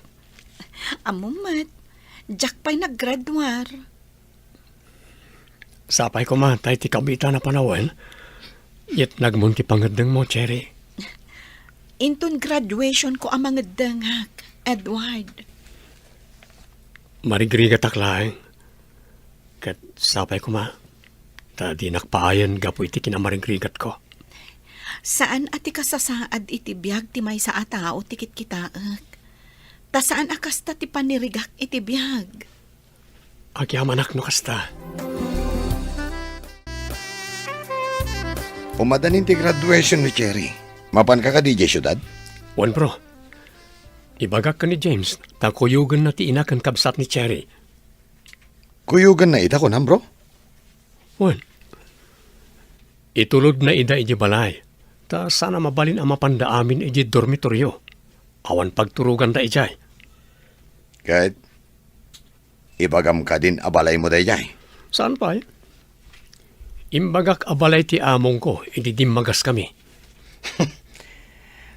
Amumat, jak pa'y naggraduar. Sapay ko man, tayo ti kabita na panawan. Yet nagmunti pangadang mo, Cherry. Inton graduation ko ang mga dangak, Edward. Marigriga taklaeng. Kat sapay ko ma, ta di nakpaayan gapo iti kinamaringrigat ko. Saan ati kasasaad iti biyag ti may sa atao tikit kitaak? Ta saan akas ta ti panirigak iti biyag? Agyamanak no kasta. Umadanin ti graduation ni Cherry. Mapan ka ka DJ syudad? Wan bro, ibagak ka ni James, ta kuyugan na ti inakan kabsat ni Cherry. Kuyugan na ita ko na, bro. Wan, itulod na ida iji balay, ta sana mabalin ang mapanda amin iji dormitoryo. Awan pagturugan da ijay. Kahit ibagam ka din abalay mo dayjay. Saan pa Imbagak abalay ti among ko, ididimagas kami.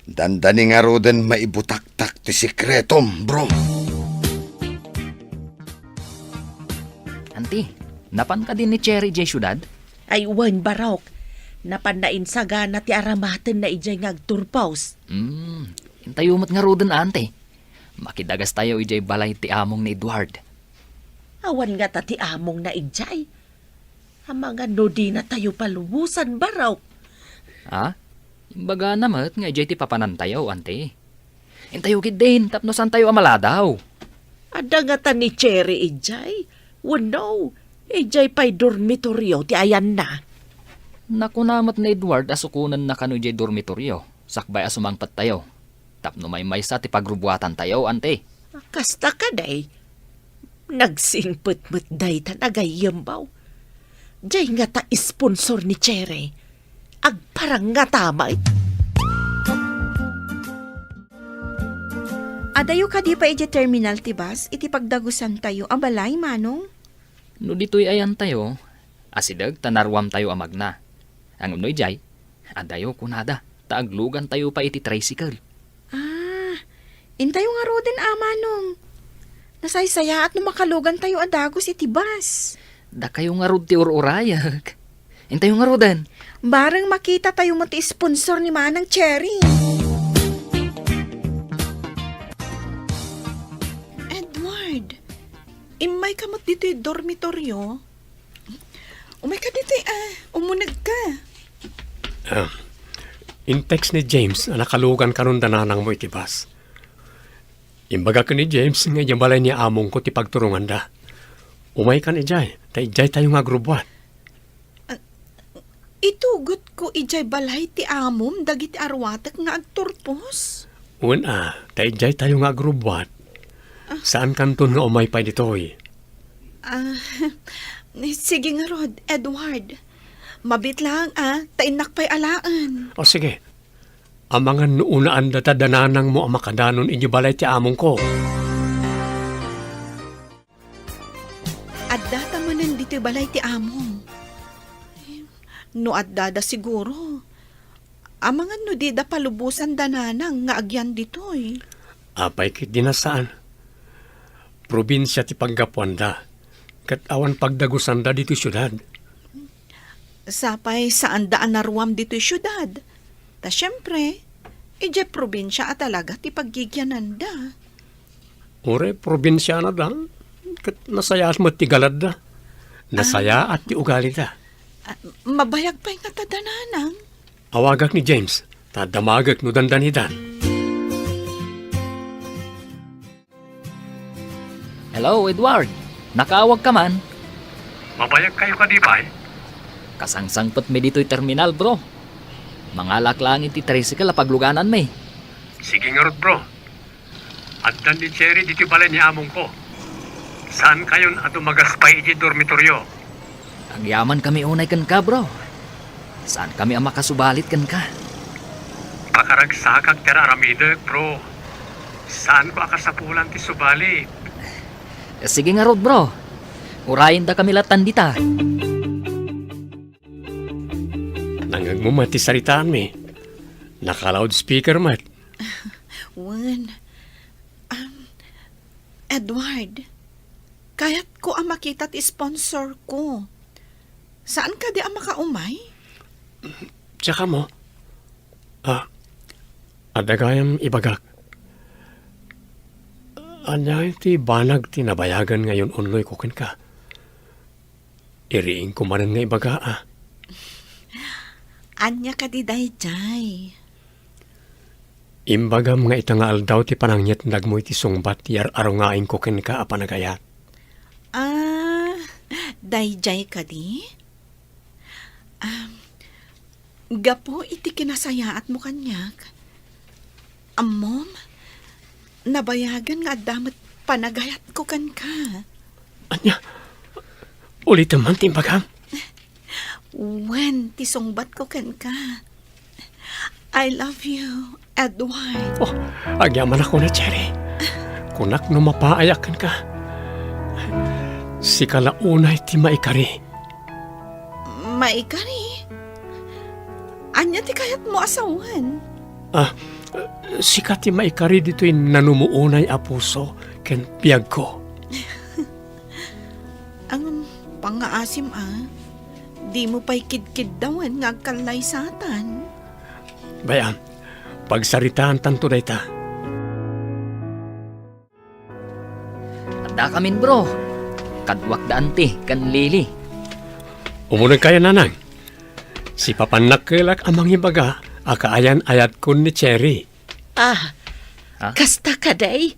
Dandani nga roden maibutak-tak ti sikretom, bro. Anti, napan ka din ni Cherry J. Ciudad? Ay wan barok. Napanain sa gana ti aramaten na ijay ngagturpaws. Intayumot nga roden ante. Makidagas tayo ijay balay ti among ni Edward. Awan nga ta ti among na ijay. Ang mga nodi na tayo palubusan barok. Ha? Imbaga namat nga ijay ti papanantayaw, ante. Intayo kid din, tapno san tayo amaladaw. Ada nga ta ni Cherry ijay. Wano, ijay pa'y dormitoryo ti ayan na. Nakunamat na Edward asukunan na kanu ijay dormitoryo. Sakbay asumangpat tayo. Tapno may maysa ti pagrubuatan tayo, ante. Kasta ka day. Nagsingput-mut day ta nagayambaw. Jay nga ta sponsor ni Cherry. Agparang nga tamay. Adayo ka di pa iti terminal ti bus, iti pagdagusan tayo, abalay manong. No dito'y ayan tayo, asidag tanarwam tayo amagna. Ang unoy jay, adayo kunada, taaglugan tayo pa iti tricycle. Intayo nga roden manong. Nasaysaya at numakalugan tayo adagos iti bus. Da kayo nga rod ti ururayag. Intayo nga rodan. Barang makita tayo mo ti sponsor ni Manang Cherry. Edward, imay ka mat dito yung dormitoryo. Umay ka dito umunag ka. In text ni James, nakalugan karon dananang mo itibas. Imbaga ka ni James, nga ijay balay ni among ko ti pagturungan da. Umay ka ni Jay, ta ijay tayo nga grubuan. Itugot ko ijay balay ti amom dagiti arwatak nga agturpos. Una, ta ijay tayo nga grubuan. Saan kanton nga umay pa ditoy? Sige nga Rod, Edward. Mabit lang tainak pa'y alaan. O sige, ang mga nuunaan data dananang mo ang makadanon inyo balay ti among ko. At data manan dito balay ti among. No at dada siguro. Ang mga no di da palubusan dananang nga agyan ditoy. Apay kit dinasaan. Probinsya ti paggapuan da. Kat awan pagdagusan da dito syudad. Sapay saan daan naruam dito'y syudad. Ta syempre, ije probinsya at talaga ti paggigyanan da. Ure, probinsya na da. Kat nasayas mo ti galad da. Nasaya at ti ugali ta. Mabayag pa'y nga tadananang. Awagak ni James, tadamagak no dandanidan. Hello, Edward. Nakaawag ka man. Mabayag kayo ka di ba? Kasangsangpot mi dito'y terminal, bro. Mangalak lang iti tricycle pagluganan may. Sige nga bro. At dan ni Cherry dito balay ni among ko. Saan kayon ato magaspay iti dormitoryo? Ang yaman kami unay kan ka, bro. Saan kami ang makasubalit kan ka? Pakaragsakag tera aramidek bro. Saan ko akasapulan ti subalit? Sige nga rod, bro. Urayin da kami latan dita. Nangagmumat ti saritaan mi. Naka-loudspeaker mat. Wan. Edward, kayat ko ang makita ti sponsor ko. Saan ka di ang makaumay? Tsaka mo. Adagayam ibagak. Anyay ti banag ti nabayagan ngayon unloy kukin ka. Iriing kumanan nga ibaga Anya ka di dayjay. Imbagam nga itangaal daw ti panangyat nagmoy ti sungbat ti arungain kukin ka apanagayat. Dayjay ka di? Gapo iti kinasayaat mo kanyak. Mom, nabayagan nga damat panagayat ko kan ka. Anya, ulit naman ti imbagam. When tisongbat ko kan ka. I love you, Edward. Oh, agyaman ako na, Cherry. Kunak no mapaayakan ka. Si kalaunay ti maikari. Maikari? Anya ti kayat mo asawan? Si ti maikari dito'y nanumuunay a puso ken piyag ko. Ang pangaasim di mo pa'y kidkid dawan nga kalaysatan. Bayan, pagsaritaan tanto day ta. Anda kamin, bro. Kadwak daan ti, kan lili. Umunag kaya nanang. Si papanakilak amang ibaga, akaayan ayat kun ni Cherry. Ha? Kasta ka day?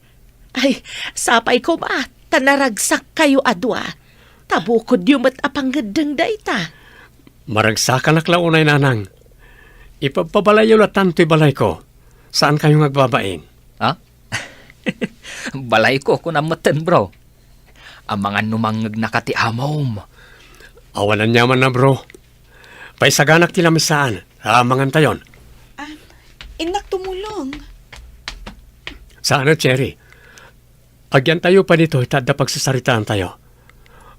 Ay, sapay ko ba? Tanaragsak kayo adwa. Tabukod yung mat apanggandang day ta. Maragsakan naklaunay nanang. Ipapabalayo la tanto'y balay ko. Saan kayo magbabain? Ha? Balay ko kung namatan, bro. Ang mga numangag nakati amom. Awalan nyaman na bro. Paisaganak tilamisaan. Amangan tayon. Inak tumulong. Saan na, Cherry? Agyan tayo pa dito, tada pagsasaritaan tayo.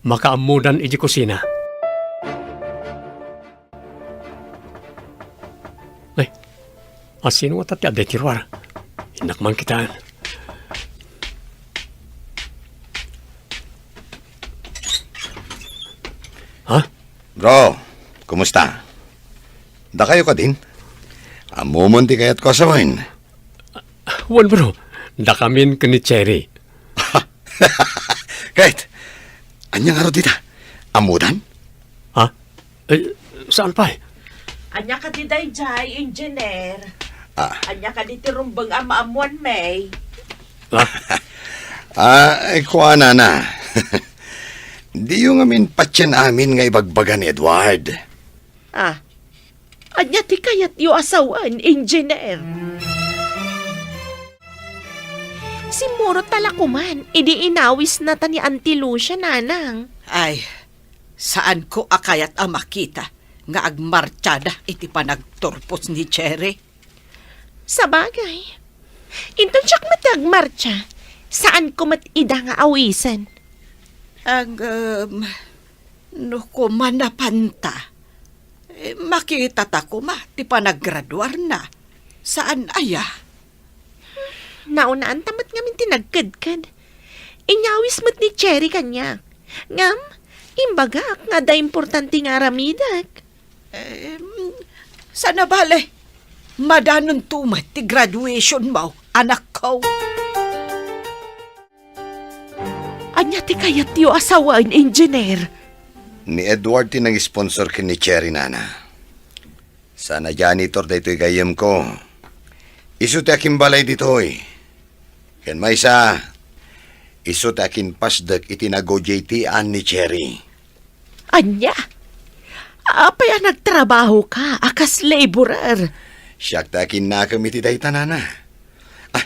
Makaamudan iji kusina. Ay, asino nga tati aday tirwar? Inakman kitaan. Ha? Bro, kumusta? Da kayo ka din? Amumunti kayat ko asawain. Wan bro, dakamin ka ni Cherry. Kahit, anya nga ro dita? Amudan? Ha? Saan pa? Anya ka di dayjay, engineer. Ah. Anya ka di tirumbang amaamuan may. Kuha na. Di yung amin patyan amin nga ibagbagan ni Edward. Anya ti kayat yu asawan, engineer. Si Muro talakuman, idi inawis na ta ni Auntie Lucia, nanang. Ay, saan ko akayat ang makita nga agmartsada iti panagturpos ni Cherry? Sa bagay. Inton siyak matagmarcha, saan ko matida nga awisan? No ko manapanta. Makita ta ko ti panaggraduar na. Saan aya? Naunaan tamat ngamin tinagkadkad. Inyawis mat ni Cherry kanya. Ngam, imbaga nga da importante nga ramidak. Sana bale? Madanon tumat ti graduation mo, anak ko. Anya ti kayat yu asawan, engineer. Ni Edward tinang sponsor kin ni Cherry nana. Sana janitor da ito'y gayam ko. Isu ti akin balay dito'y. Ken may isa, isu ti akin pasdak itinago JT-an ni Cherry. Anya? Apay nagtrabaho ka, akas laborer. Siyak ta akin na kami ti dayta nana.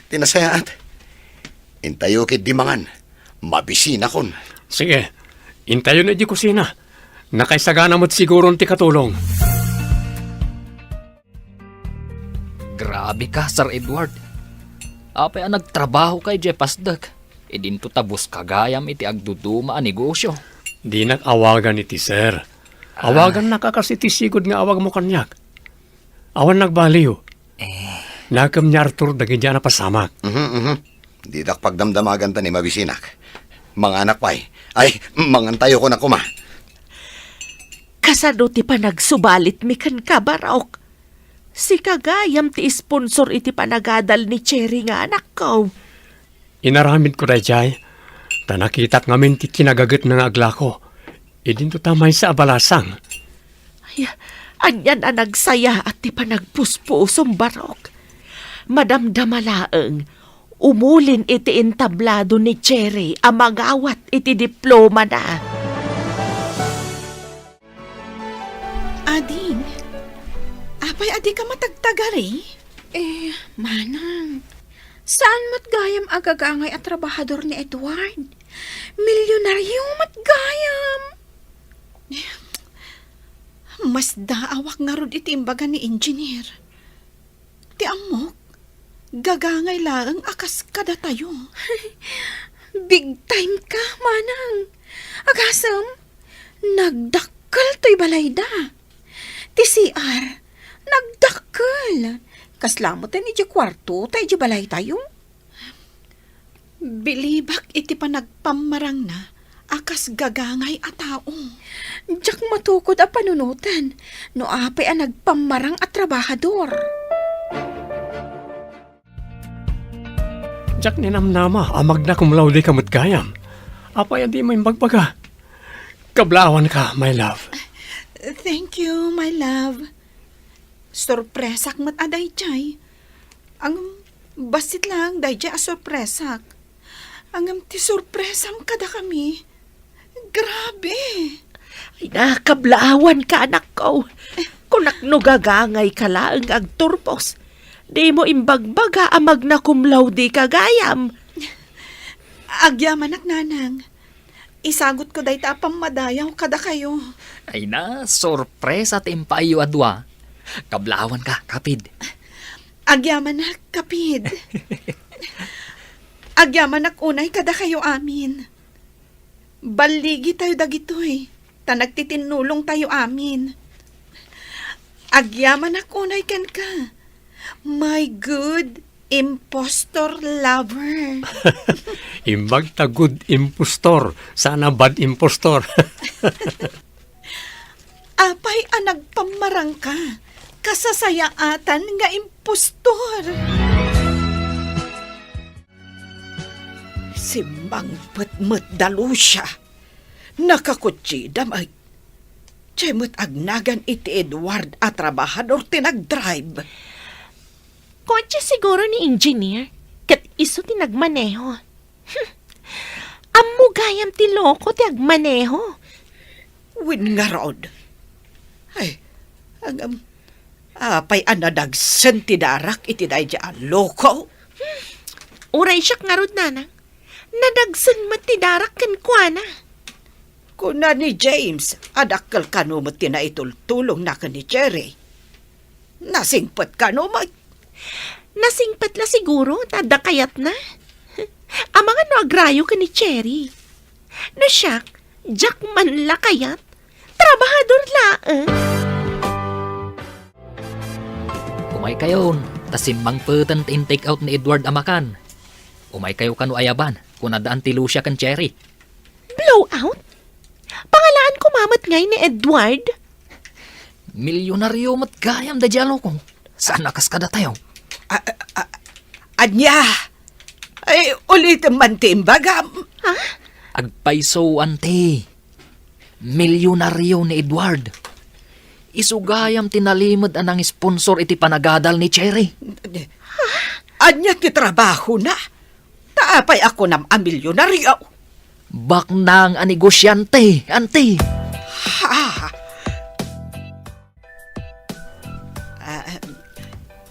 Tinasayaat. Intayo kit dimangan. Mabisina kon. Sige, intayo na di kusina. Nakaisagana mo't siguro ti katulong. Grabe ka, Sir Edward. Apay nagtrabaho kay Jepasdak. E dinto tabos kagayam iti agduduma a negosyo. Di nag-awagan iti sir. Awagan na ka kasi ti sigod nga awag mo kanyak. Awan nagbaliw. Nakam niya Arthur dagin dyan na pasamak. Di dak pagdamdamagan ta ni mabisinak. Mga anak pa'y. Ay, mangantayo ko na kuma. Kasano ti pa nagsubalit mi kan kabarok. Si kagayam ti sponsor iti panagadal ni Cherry nga anak ko. Inaramid ko da jay. Ta nakitak ngamin ti kinagagat ng aglako. E dinto tamay sa abalasang. Ay, anyan ang nagsaya at ti pa nagpuspusong barok. Madamdamalaeng, umulin iti entablado ni Cherry ang magawat iti diploma na. Ading, apay adi ka matagtagari? Manang, saan matgayam agagangay at trabahador ni Edward? Milyonaryo matgayam. Mas daawak nga rod iti imbaga ni engineer. Ti amok, gagangay lang akas kada tayo. Big time ka, Manang. Agasam, nagdakkel to'y balayda. Ti CR, nagdakkel. Kaslamot ni di kwarto, tayo di balay tayo. Bilibak iti pa nagpamarang na, akas gagangay a tao. Diyak matukod a panunutan, no apay ang nagpamarang at trabahador. Jack ninamnama, amag na kumlawdi kamot gayam. Apay adi may magbaga. Kablawan ka, my love. Thank you, my love. Sorpresak mat aday jay. Ang basit lang day jay a sorpresak. Ang ti sorpresam kada kami. Grabe. Ay, nakablaawan ka anak ko. Kung naknugagangay ka laang agturpos, di mo imbagbaga amag na kumlaw di kagayam. Agyaman ak nanang. Isagot ko day tapang madayaw kada kayo. Ay na, sorpresa ti impayo adwa. Kablawan ka, kapid. Agyaman ak kapid. Agyaman ak unay kada kayo amin. Baligi tayo dagitoy. Ta nagtitinulong tayo amin. Agyaman ak unay ken ka. My good impostor lover. Imbag ta good impostor, sana bad impostor. Apay anag pamarang ka. Kasasayaatan nga impostor. Simbang petmet dalusya. Nakakutsida may. Tiyemot agnagan iti Edward at trabahador tinag-drive. Kotse siguro ni engineer, kat iso ti nagmaneho. Ammo gayam ti loko ti agmaneho. Win nga rod. Ay, apay anadagsen ti darak iti day dyan loko. Uray siyak nga rod nanang. Nadagsan matidarak kan kuana. Kuna ni James, adakkel kanumot ti na itultulong na ka ni Cherry. Nasingpet kanumot. Nasingpat la siguro, tada kayat na. Ang mga no agrayo ka ni Cherry. No siyak, Jack man la kayat. Trabahador laang. Umay kayon, tasimbang putan in take out ni Edward Amakan. Umay kayo kanu ayaban, kung nadaan ti Lucia kan Cherry. Blowout? Pangalaan ko mamat ngay ni Edward? Milyonaryo mat gayam da jalo kong. Saan nakas kada tayo? Anya! Ay, ulitin man ti imbaga. Agpaiso ante. Milyonaryo ni Edward. Isugayam tinalimod anang sponsor iti panagadal ni Cherry. Anya ti trabaho na. Taapay ako ng amilyonaryo. Baknang a negosyante, anti. Ha?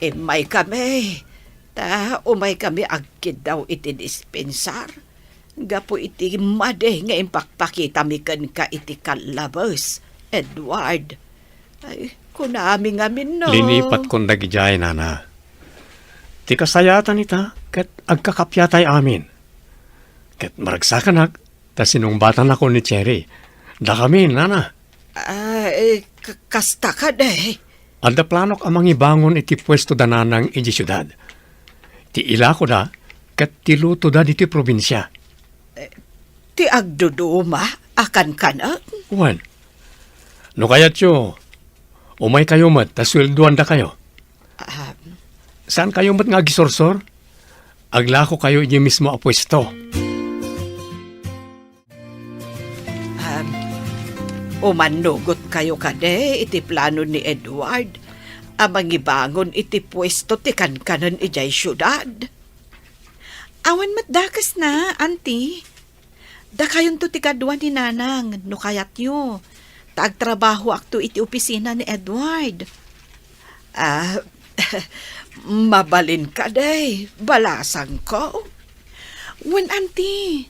Imay kami. Umay kami agkid daw iti dispensar. Gapo iti made nga impakpakita mi kan ka iti kalabos, Edward. Ay, kunami ngamin no. Linipat kong dagijay, nana. Ti kasayatan ita, kat agkakapyatay amin. Kat maragsakanag, ta sinungbatan ako ni Cherry. Da kami, nana. Kasta ka de. Anda planok amang ibangon iti pwesto dananang iti syudad. Ti ila ko da, kat tiluto da diti probinsya. Ti agduduma, akan ka na? Juan, no kayat yo, umay kayo mat, taswelduan da kayo. Saan kayo mat nga gisorsor? Aglako kayo inyo mismo a pwesto. Umanugot kayo kade iti plano ni Edward. Amang ibangon iti pwesto ti kankanan ijay syudad. Awan matdakas na, auntie. Da kayon to ti kadwa ni nanang, no kayat yo. Tagtrabaho akto iti opisina ni Edward. Mabalin ka day, balasang ko. Wen auntie,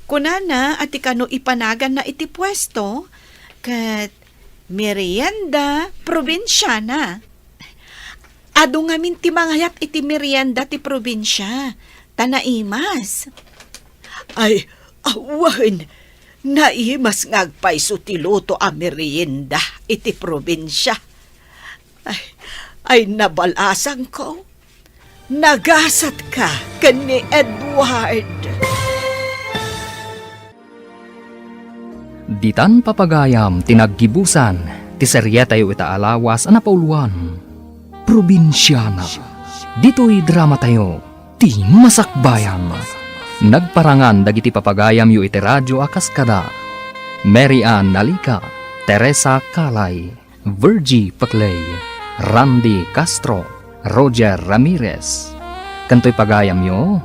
kunana ati kano ipanagan na iti pwesto, kat merienda probinsyana. Ado ngamin ti mangayat iti merienda ti probinsya, tanaimas. Ay, awan, naimas ngagpay sutiluto a merienda iti probinsya. Ay nabalasang ko. Nagasat ka kani Edward. Ditan papagayam tinaggibusan, ti seryetayo ita alawas a napauluan. Probinsyana. Dito'y drama tayo, ti masakbayan. Nagparangan dagiti papagayam yu iti radyo a kaskada. Mary Ann Nalika, Teresa Kalay, Virgie Paclay, Randy Castro, Roger Ramirez. Kanto'y pagayam yu,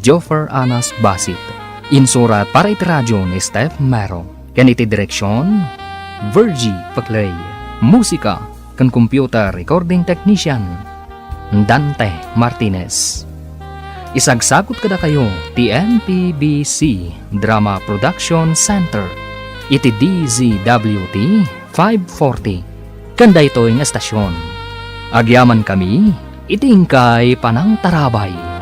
Joffer Anas Basit. Insurat para iti radyo ni Steph Mero. Yan iti direksyon, Virgie Paclay. Musika, kan computer recording technician, Dante Martinez. Isagsagot kada kayo, TNPBC Drama Production Center. Iti DZWT 540. Kanda ito yung estasyon. Agyaman kami, itingkay panang tarabay.